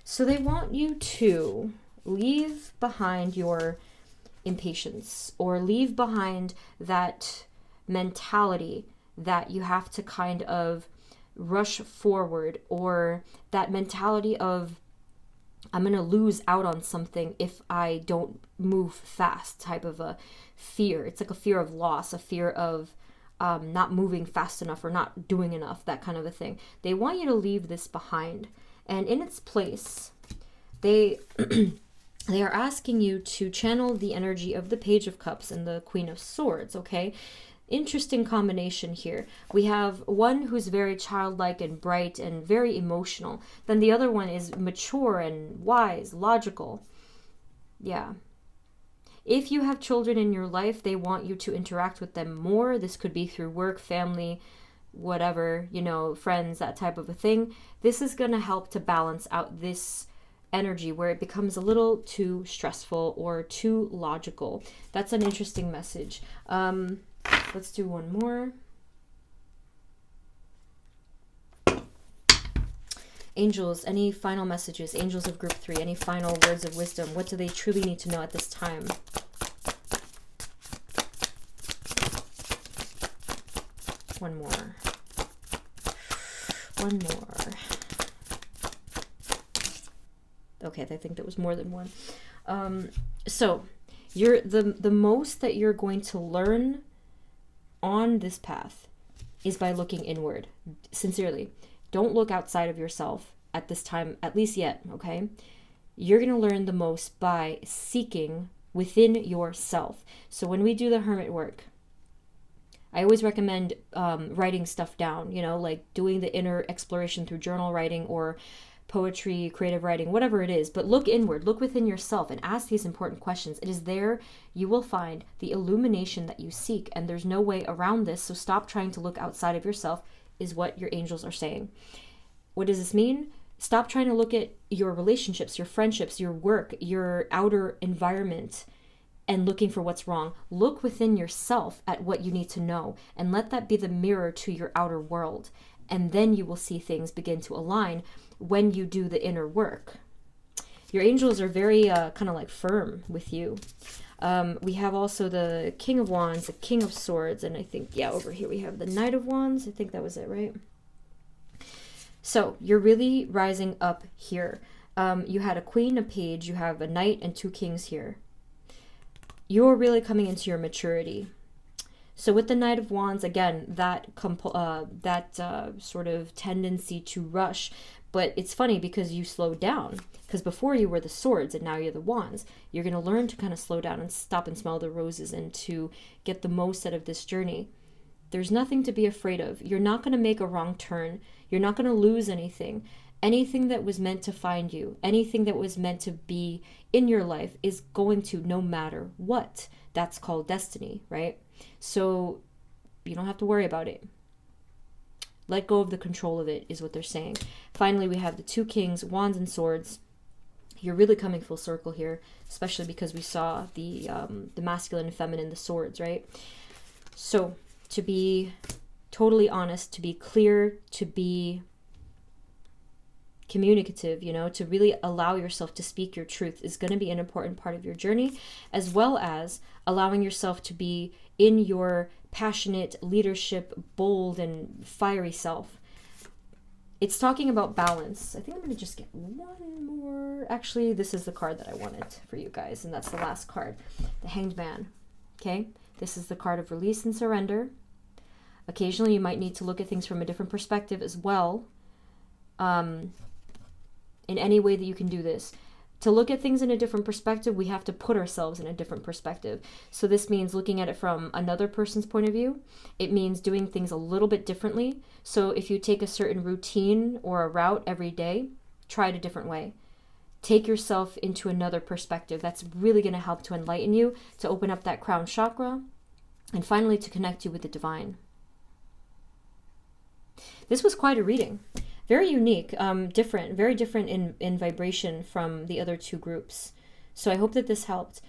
So they want you to leave behind your impatience, or leave behind that mentality that you have to kind of rush forward, or that mentality of I'm going to lose out on something if I don't move fast type of a fear. It's like a fear of loss, a fear of not moving fast enough or not doing enough, that kind of a thing. They want you to leave this behind. And in its place, they they are asking you to channel the energy of the Page of Cups and the Queen of Swords, okay? Interesting combination here. We have one who's very childlike and bright and very emotional. Then the other one is mature and wise, logical. Yeah. If you have children in your life, they want you to interact with them more. This could be through work, family, whatever, you know, friends, that type of a thing. This is going to help to balance out this energy where it becomes a little too stressful or too logical. That's an interesting message. Let's do one more. Angels, any final messages? Angels of group 3, any final words of wisdom? What do they truly need to know at this time? One more. One more. Okay, I think that was more than one. So you're the most that you're going to learn on this path is by looking inward. Sincerely, don't look outside of yourself at this time, at least yet, okay? You're going to learn the most by seeking within yourself. So when we do the hermit work, I always recommend writing stuff down, you know, like doing the inner exploration through journal writing or poetry, creative writing, whatever it is. But look inward, look within yourself and ask these important questions. It is there you will find the illumination that you seek, and there's no way around this. So stop trying to look outside of yourself, is what your angels are saying. What does this mean? Stop trying to look at your relationships, your friendships, your work, your outer environment, and looking for what's wrong. Look within yourself at what you need to know, and let that be the mirror to your outer world. And then you will see things begin to align when you do the inner work. Your angels are very kind of like firm with you. We have also the King of Wands, the King of Swords, and I think, yeah, over here we have the Knight of Wands. I think that was it, right? So you're really rising up here. You had a queen, a page, you have a knight, and 2 kings here. You're really coming into your maturity. So with the Knight of Wands, again, that sort of tendency to rush. But it's funny because you slowed down. Because before you were the swords and now you're the wands. You're going to learn to kind of slow down and stop and smell the roses and to get the most out of this journey. There's nothing to be afraid of. You're not going to make a wrong turn. You're not going to lose anything. Anything that was meant to find you, anything that was meant to be in your life is going to, no matter what. That's called destiny, right? So you don't have to worry about it. Let go of the control of it is what they're saying. Finally, we have the 2 kings, wands and swords. You're really coming full circle here, especially because we saw the masculine and feminine, the swords, right? So to be totally honest, to be clear, to be communicative, you know, to really allow yourself to speak your truth is going to be an important part of your journey, as well as allowing yourself to be in your passionate leadership, bold and fiery self. It's talking about balance. I think I'm going to just get one more. Actually, this is the card that I wanted for you guys, and that's the last card, the Hanged Man. Okay, this is the card of release and surrender. Occasionally, you might need to look at things from a different perspective as well. In any way that you can do this. To look at things in a different perspective, we have to put ourselves in a different perspective. So this means looking at it from another person's point of view. It means doing things a little bit differently. So if you take a certain routine or a route every day, try it a different way. Take yourself into another perspective. That's really going to help to enlighten you, to open up that crown chakra, and finally to connect you with the divine. This was quite a reading. Very unique, different, very different in vibration from the other 2 groups. So I hope that this helped.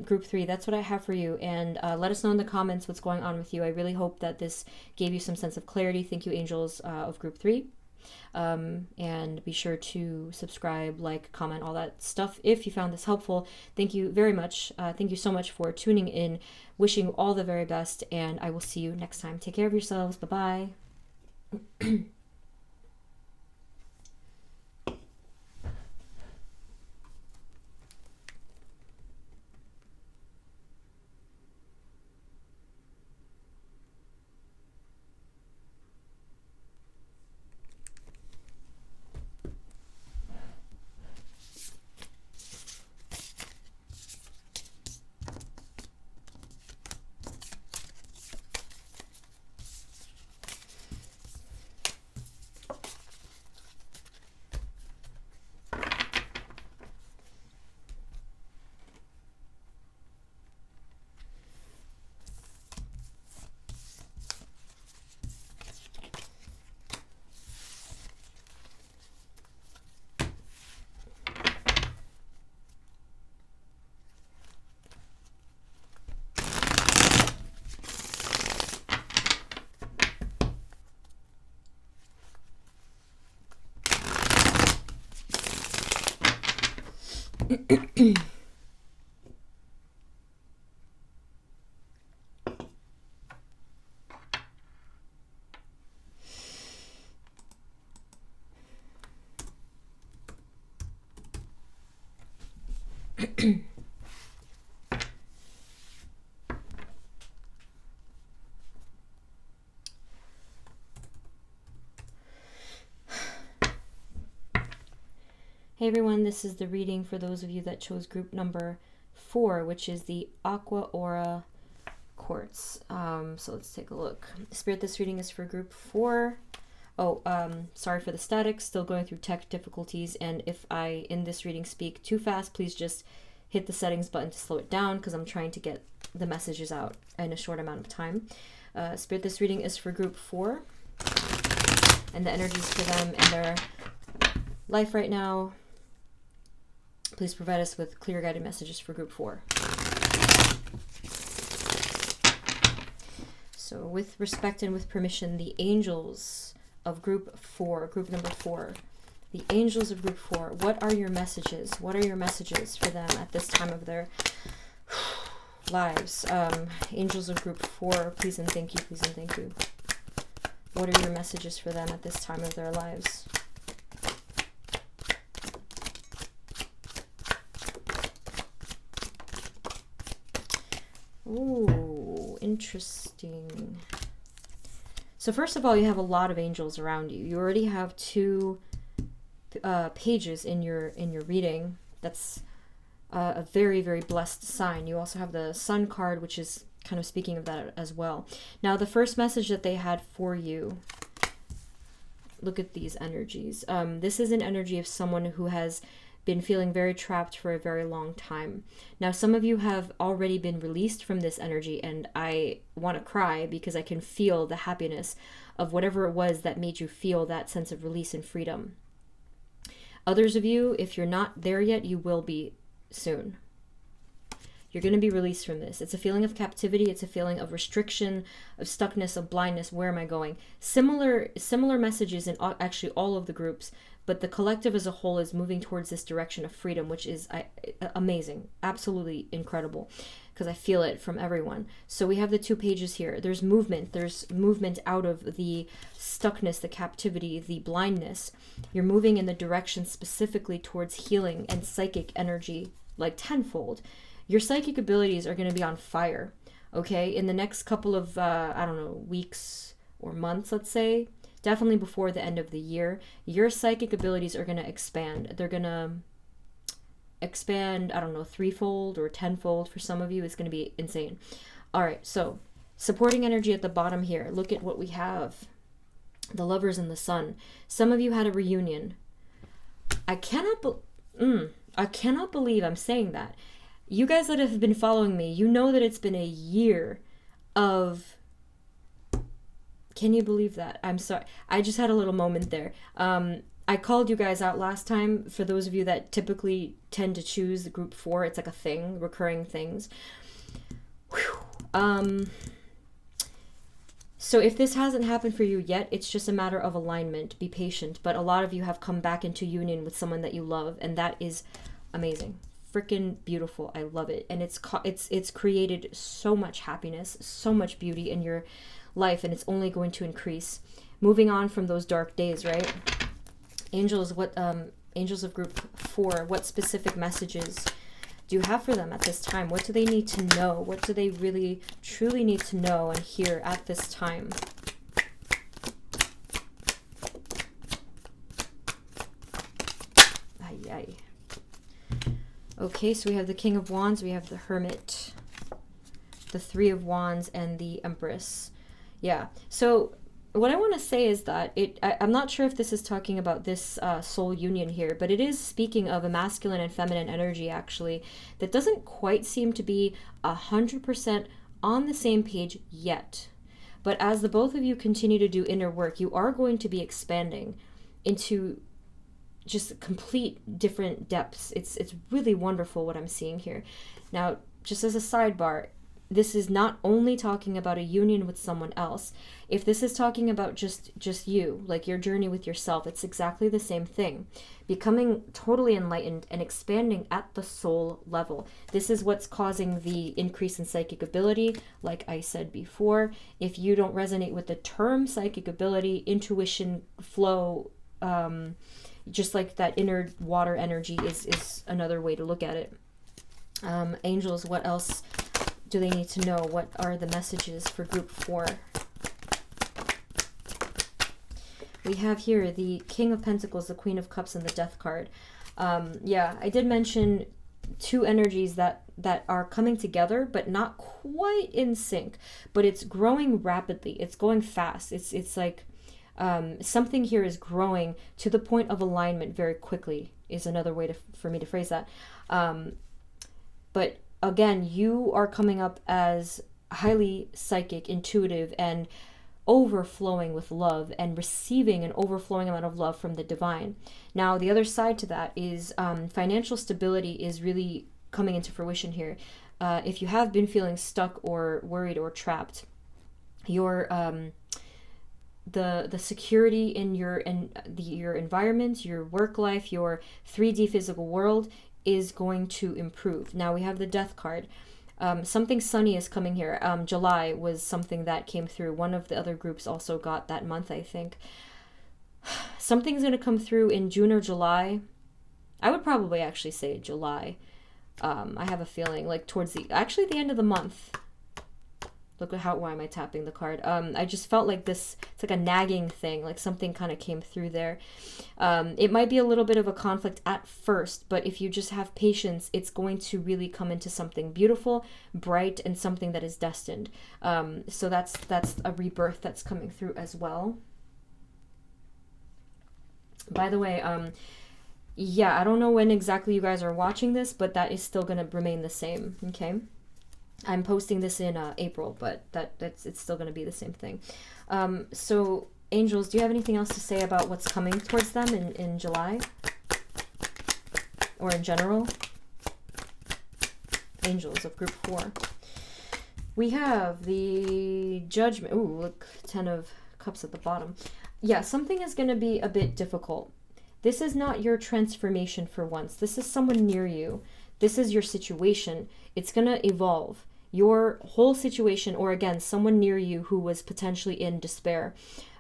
Group 3, that's what I have for you. And let us know in the comments what's going on with you. I really hope that this gave you some sense of clarity. Thank you, angels of Group 3. And be sure to subscribe, like, comment, all that stuff if you found this helpful. Thank you very much. Thank you so much for tuning in. Wishing you all the very best. And I will see you next time. Take care of yourselves. Bye-bye. Hey everyone, this is the reading for those of you that chose group number 4, which is the Aqua Aura Quartz. So let's take a look. Spirit, this reading is for group 4. Oh, sorry for the static, still going through tech difficulties, and if I, in this reading, speak too fast, please just hit the settings button to slow it down, because I'm trying to get the messages out in a short amount of time. Spirit, this reading is for group 4, and the energies for them and their life right now. Please provide us with clear guided messages for group 4. So with respect and with permission, the angels of group 4, group number 4, the angels of group 4, what are your messages? What are your messages for them at this time of their lives? Angels of group 4, please and thank you, please and thank you. What are your messages for them at this time of their lives? Interesting. So first of all, you have a lot of angels around you. You already have 2 pages in your reading. That's a very, very blessed sign. You also have the Sun card, which is kind of speaking of that as well. Now, the first message that they had for you, look at these energies. This is an energy of someone who has been feeling very trapped for a very long time. Now, some of you have already been released from this energy, and I want to cry because I can feel the happiness of whatever it was that made you feel that sense of release and freedom. Others of you, if you're not there yet, you will be soon. You're going to be released from this. It's a feeling of captivity. It's a feeling of restriction, of stuckness, of blindness. Where am I going? Similar messages in actually all of the groups, but the collective as a whole is moving towards this direction of freedom, which is amazing, absolutely incredible, because I feel it from everyone. So we have the 2 pages here. There's movement. There's movement out of the stuckness, the captivity, the blindness. You're moving in the direction specifically towards healing and psychic energy, like tenfold. Your psychic abilities are going to be on fire, okay? In the next couple of, I don't know, weeks or months, let's say, definitely before the end of the year, your psychic abilities are going to expand. They're going to expand, I don't know, 3-fold or 10-fold for some of you. It's going to be insane. All right, so supporting energy at the bottom here. Look at what we have. The Lovers and the Sun. Some of you had a reunion. I cannot believe I'm saying that. You guys that have been following me, you know that it's been a year of... Can you believe that? I'm sorry. I just had a little moment there. I called you guys out last time. For those of you that typically tend to choose the group 4, it's like a thing, recurring things. So if this hasn't happened for you yet, it's just a matter of alignment. Be patient. But a lot of you have come back into union with someone that you love, and that is amazing. Freaking beautiful. I love it. And it's created so much happiness, so much beauty in your life, and it's only going to increase. Moving on from those dark days, right? Angels, angels of group 4, what specific messages do you have for them at this time? What do they need to know? What do they really, truly need to know and hear at this time? Ay, ay. Okay, so we have the King of Wands, we have the Hermit, the 3 of Wands, and the Empress. Yeah, so what I want to say is that I'm not sure if this is talking about this soul union here, but it is speaking of a masculine and feminine energy, actually, that doesn't quite seem to be 100% on the same page yet. But as the both of you continue to do inner work, you are going to be expanding into just complete different depths. It's really wonderful what I'm seeing here. Now, just as a sidebar, this is not only talking about a union with someone else. If this is talking about just you, like your journey with yourself, it's exactly the same thing. Becoming totally enlightened and expanding at the soul level. This is what's causing the increase in psychic ability. Like I said before, if you don't resonate with the term psychic ability, intuition, flow, just like that inner water energy is another way to look at it. Angels, what else do they need to know? What are the messages for group 4? We have here the King of Pentacles, the Queen of Cups, and the Death card. Yeah, I did mention 2 energies that are coming together, but not quite in sync. But it's growing rapidly. It's going fast. It's like something here is growing to the point of alignment very quickly, is another way for me to phrase that. But again, you are coming up as highly psychic, intuitive, and overflowing with love and receiving an overflowing amount of love from the divine. Now, the other side to that is financial stability is really coming into fruition here. If you have been feeling stuck or worried or trapped, your the security in your environment, your work life, your 3D physical world is going to improve. Now we have the Death card. Something sunny is coming here. July was something that came through. One of the other groups also got that month, I think. Something's going to come through in June or July. I would probably actually say July. I have a feeling like towards the end of the month. Look at why am I tapping the card? I just felt like this, it's like a nagging thing, like something kind of came through there. It might be a little bit of a conflict at first, but if you just have patience, it's going to really come into something beautiful, bright, and something that is destined. So that's a rebirth that's coming through as well. By the way, yeah, I don't know when exactly you guys are watching this, but that is still going to remain the same, okay? I'm posting this in April, but it's still going to be the same thing. So, angels, do you have anything else to say about what's coming towards them in July? Or in general? Angels of group 4. We have the Judgment. Ooh, look, 10 of Cups at the bottom. Yeah, something is going to be a bit difficult. This is not your transformation for once. This is someone near you. This is your situation. It's going to evolve. Your whole situation, or again, someone near you who was potentially in despair,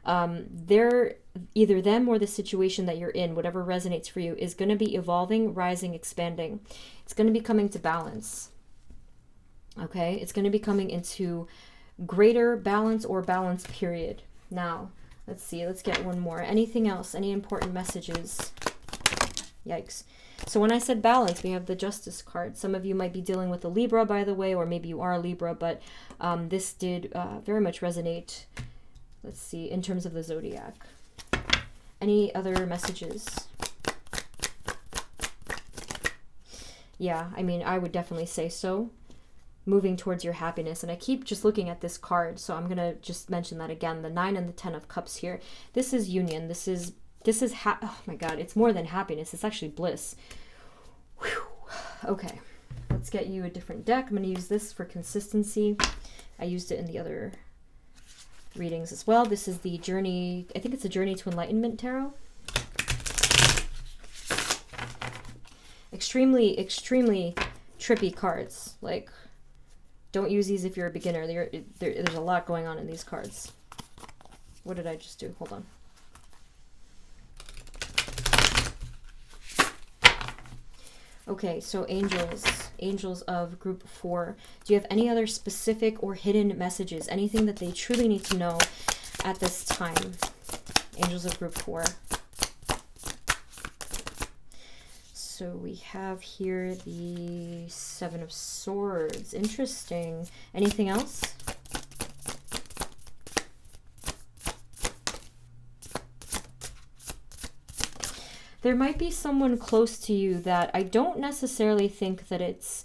they're either them or the situation that you're in, whatever resonates for you, is going to be evolving, rising, expanding. It's going to be coming to balance. Okay? It's going to be coming into greater balance or balance period. Now, let's see. Let's get one more. Anything else? Any important messages? Yikes. So when I said balance, we have the Justice card. Some of you might be dealing with a Libra, by the way, or maybe you are a Libra, but this did very much resonate, let's see, in terms of the Zodiac. Any other messages? Yeah, I mean, I would definitely say so. Moving towards your happiness. And I keep just looking at this card, so I'm going to just mention that again. The 9 and the 10 of Cups here. This is union. This is oh my god, it's more than happiness. It's actually bliss. Whew. Okay, let's get you a different deck. I'm going to use this for consistency. I used it in the other readings as well. This is the Journey, I think it's a Journey to Enlightenment Tarot. Extremely trippy cards. Like, don't use these if you're a beginner. There's a lot going on in these cards. What did I just do? Hold on. Okay, so angels of group 4. Do you have any other specific or hidden messages? Anything that they truly need to know at this time? Angels of group 4. So we have here the 7 of Swords. Interesting. Anything else? There might be someone close to you that I don't necessarily think that it's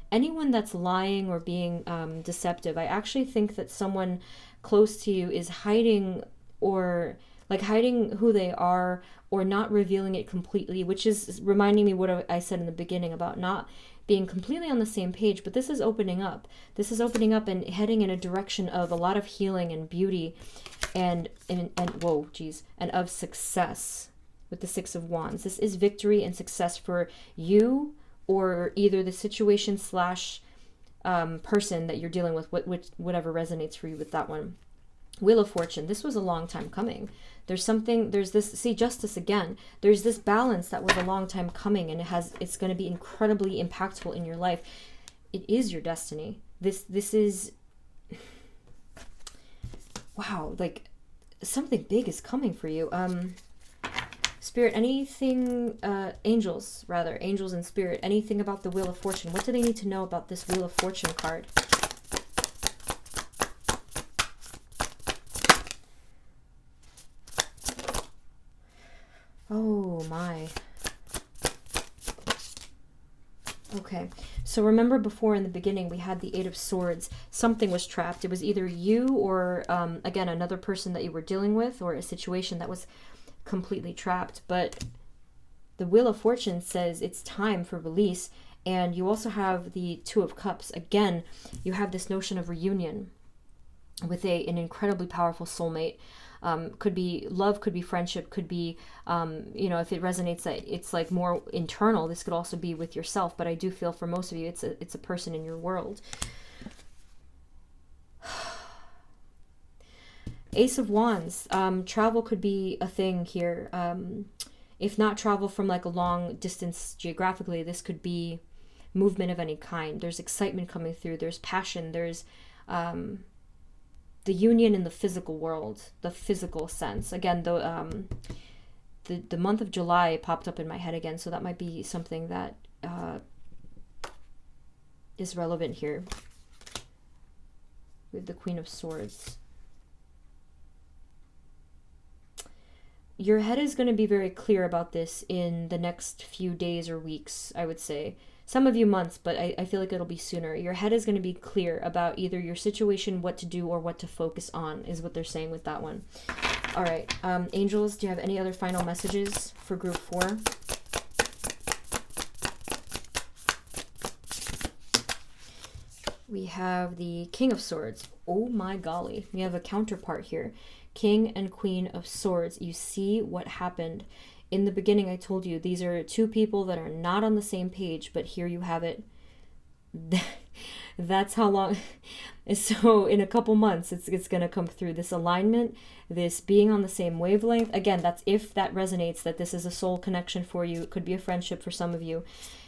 anyone that's lying or being deceptive. I actually think that someone close to you is hiding, or like hiding who they are, or not revealing it completely, which is reminding me what I said in the beginning about not being completely on the same page. But this is opening up. This is opening up and heading in a direction of a lot of healing and beauty and whoa, geez, and of success. With the 6 of Wands. This is victory and success for you, or either the situation / person that you're dealing with, whatever resonates for you with that one. Wheel of Fortune. This was a long time coming. There's this, see, Justice again. There's this balance that was a long time coming, and it's going to be incredibly impactful in your life. It is your destiny. This is, wow, like something big is coming for you. Spirit, anything, angels and Spirit, anything about the Wheel of Fortune? What do they need to know about this Wheel of Fortune card? Oh my. Okay, so remember before in the beginning we had the 8 of Swords. Something was trapped. It was either you or, again, another person that you were dealing with, or a situation that was completely trapped. But the Wheel of Fortune says it's time for release. And you also have the 2 of Cups. Again, you have this notion of reunion with an incredibly powerful soulmate. Could be love, could be friendship, could be, if it resonates that it's like more internal, this could also be with yourself. But I do feel for most of you, it's a person in your world. Ace of Wands. Travel could be a thing here. If not travel from like a long distance geographically, this could be movement of any kind. There's excitement coming through. There's passion. There's the union in the physical world, the physical sense. Again, the month of July popped up in my head again, so that might be something that is relevant here with the Queen of Swords. Your head is going to be very clear about this in the next few days or weeks, I would say. Some of you months, but I feel like it'll be sooner. Your head is going to be clear about either your situation, what to do, or what to focus on, is what they're saying with that one. All right, angels, do you have any other final messages for group 4? We have the King of Swords. Oh my golly, we have a counterpart here. King and Queen of Swords. You see what happened. In the beginning, I told you these are two people that are not on the same page, but here you have it. That's how long. So in a couple months, it's going to come through. This alignment, this being on the same wavelength. Again, that's if that resonates, that this is a soul connection for you. It could be a friendship for some of you.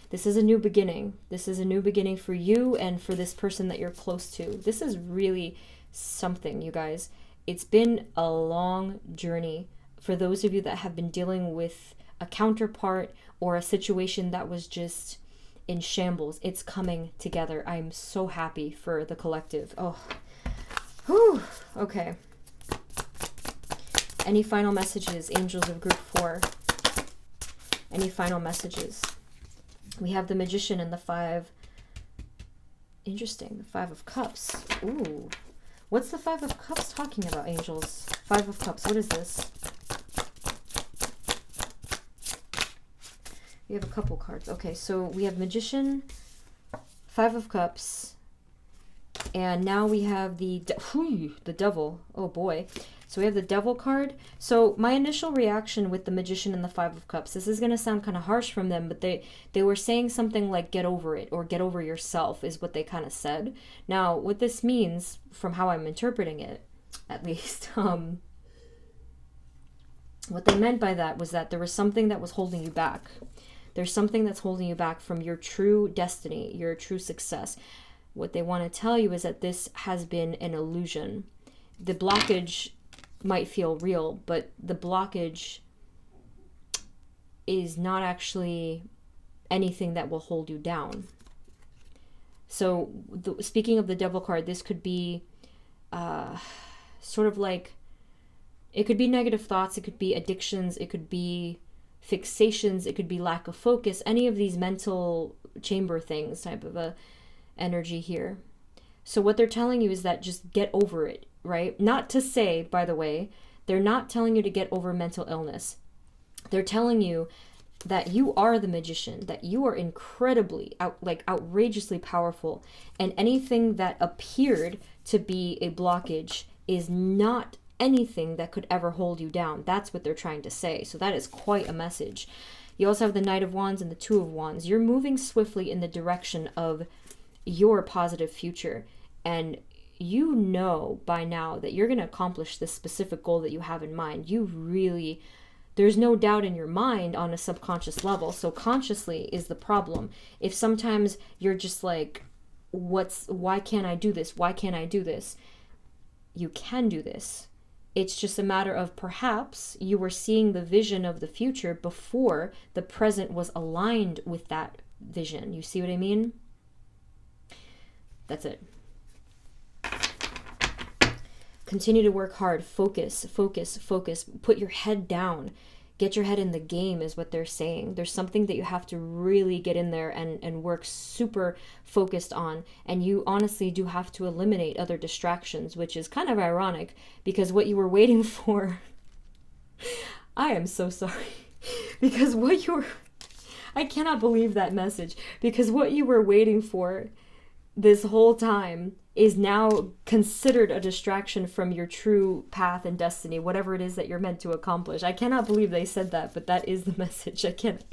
This is a new beginning. This is a new beginning for you and for this person that you're close to. This is really something, you guys. It's been a long journey for those of you that have been dealing with a counterpart or a situation that was just in shambles. It's coming together. I'm so happy for the collective. Oh, whew. Okay. Any final messages, angels of group 4? Any final messages? We have the Magician and the 5. Interesting. The 5 of Cups. Ooh. What's the 5 of Cups talking about, angels? 5 of Cups. What is this? We have a couple cards. Okay, so we have Magician, 5 of Cups, and now we have the Devil. Oh boy. So we have the Devil card. So my initial reaction with the Magician and the 5 of Cups, this is going to sound kind of harsh from them, but they were saying something like get over it or get over yourself is what they kind of said. Now, what this means, from how I'm interpreting it, at least, what they meant by that was that there was something that was holding you back. There's something that's holding you back from your true destiny, your true success. What they want to tell you is that this has been an illusion. The blockage might feel real, but the blockage is not actually anything that will hold you down. So speaking of the Devil card, this could be sort of like, it could be negative thoughts, it could be addictions, it could be fixations, it could be lack of focus, any of these mental chamber things type of a energy here. So what they're telling you is that just get over it, right? Not to say, by the way, they're not telling you to get over mental illness. They're telling you that you are the magician, that you are incredibly, outrageously powerful, and anything that appeared to be a blockage is not anything that could ever hold you down. That's what they're trying to say. So that is quite a message. You also have the Knight of Wands and the Two of Wands. You're moving swiftly in the direction of your positive future, and you know by now that you're going to accomplish this specific goal that you have in mind. You really, there's no doubt in your mind on a subconscious level. So consciously is the problem. If sometimes you're just like, why can't I do this? Why can't I do this? You can do this. It's just a matter of perhaps you were seeing the vision of the future before the present was aligned with that vision. You see what I mean? That's it. Continue to work hard. Focus, focus, focus. Put your head down. Get your head in the game is what they're saying. There's something that you have to really get in there and work super focused on. And you honestly do have to eliminate other distractions, which is kind of ironic because what you were waiting for... I am so sorry. Because what you were... I cannot believe that message. Because what you were waiting for this whole time is now considered a distraction from your true path and destiny, whatever it is that you're meant to accomplish. I cannot believe they said that, but that is the message. I can't.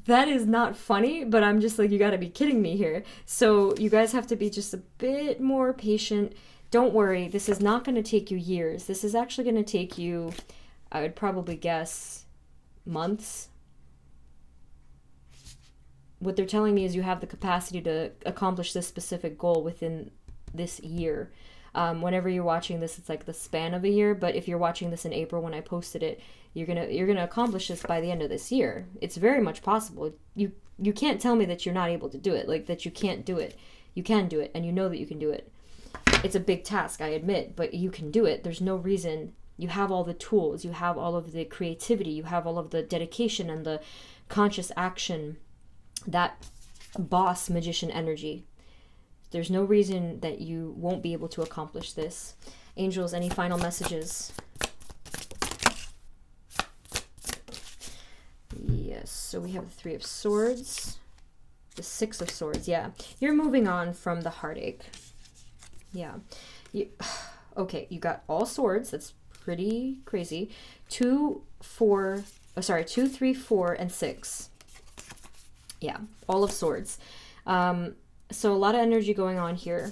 That is not funny, but I'm just like, you gotta be kidding me here. So you guys have to be just a bit more patient. Don't worry, this is not going to take you years. This is actually going to take you, I would probably guess, months. What they're telling me is you have the capacity to accomplish this specific goal within this year. Whenever you're watching this, it's like the span of a year, but if you're watching this in April when I posted it, you're gonna accomplish this by the end of this year. It's very much possible. You can't tell me that you're not able to do it, like that you can't do it. You can do it, and you know that you can do it. It's a big task, I admit, but you can do it. There's no reason. You have all the tools, you have all of the creativity, you have all of the dedication and the conscious action, that boss magician energy. There's no reason that you won't be able to accomplish this. Angels, any final messages? Yes, so we have the Three of Swords, the Six of Swords. Yeah, you're moving on from the heartache. Yeah. Okay, you got all swords. That's pretty crazy. 2, 3, 4, and 6. Yeah, all of swords. So a lot of energy going on here.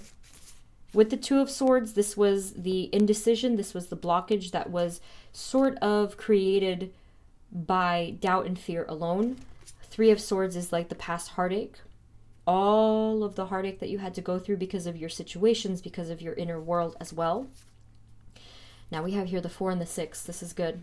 With the Two of Swords, this was the indecision. This was the blockage that was sort of created by doubt and fear alone. Three of Swords is like the past heartache. All of the heartache that you had to go through because of your situations, because of your inner world as well. Now we have here the 4 and the 6. This is good.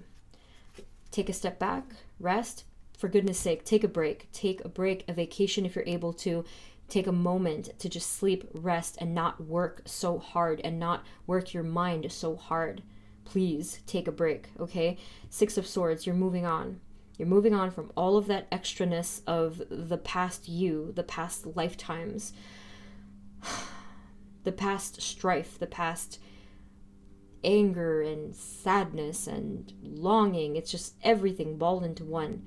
Take a step back, rest. For goodness sake, take a break. Take a break, a vacation if you're able to. Take a moment to just sleep, rest, and not work so hard and not work your mind so hard. Please take a break, okay? 6 of Swords, you're moving on. You're moving on from all of that extraness of the past you, the past lifetimes, the past strife, the past anger and sadness and longing. It's just everything balled into one.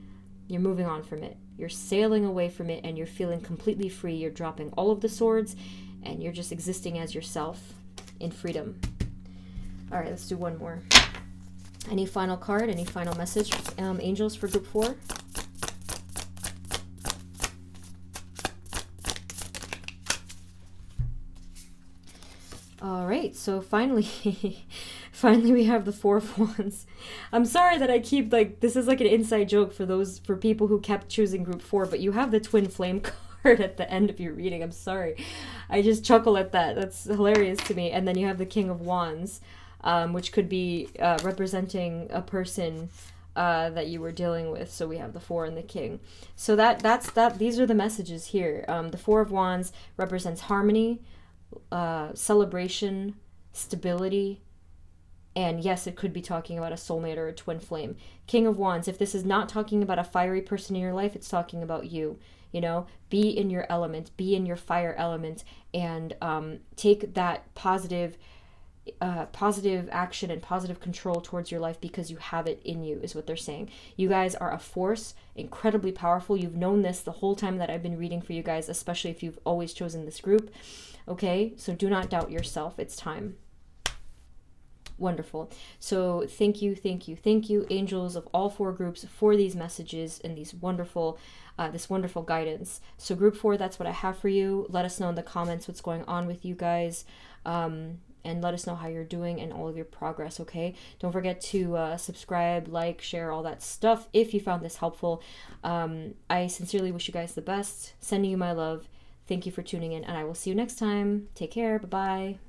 You're moving on from it. You're sailing away from it and you're feeling completely free. You're dropping all of the swords and you're just existing as yourself in freedom. All right, let's do one more. Any final card, any final message, angels, for group 4? All right, so finally, finally we have the 4 of Wands. I'm sorry that I keep, like, this is like an inside joke for people who kept choosing group 4, but you have the Twin Flame card at the end of your reading. I'm sorry. I just chuckle at that. That's hilarious to me. And then you have the King of Wands, which could be representing a person that you were dealing with. So we have the 4 and the King. So these are the messages here. The 4 of Wands represents harmony, celebration, stability, and yes, it could be talking about a soulmate or a twin flame. King of Wands, if this is not talking about a fiery person in your life, it's talking about you. You know, be in your element, be in your fire element, and take that positive action and positive control towards your life because you have it in you, is what they're saying. You guys are a force, incredibly powerful. You've known this the whole time that I've been reading for you guys, especially if you've always chosen this group. Okay, so do not doubt yourself. It's time. Wonderful. So thank you, angels of all 4 groups, for these messages and these wonderful, this wonderful guidance. So group 4, that's what I have for you. Let us know in the comments what's going on with you guys, and let us know how you're doing and all of your progress. Okay, don't forget to subscribe, like, share, all that stuff if you found this helpful. I sincerely wish you guys the best. Sending you my love. Thank you for tuning in, and I will see you next time. Take care. Bye-bye.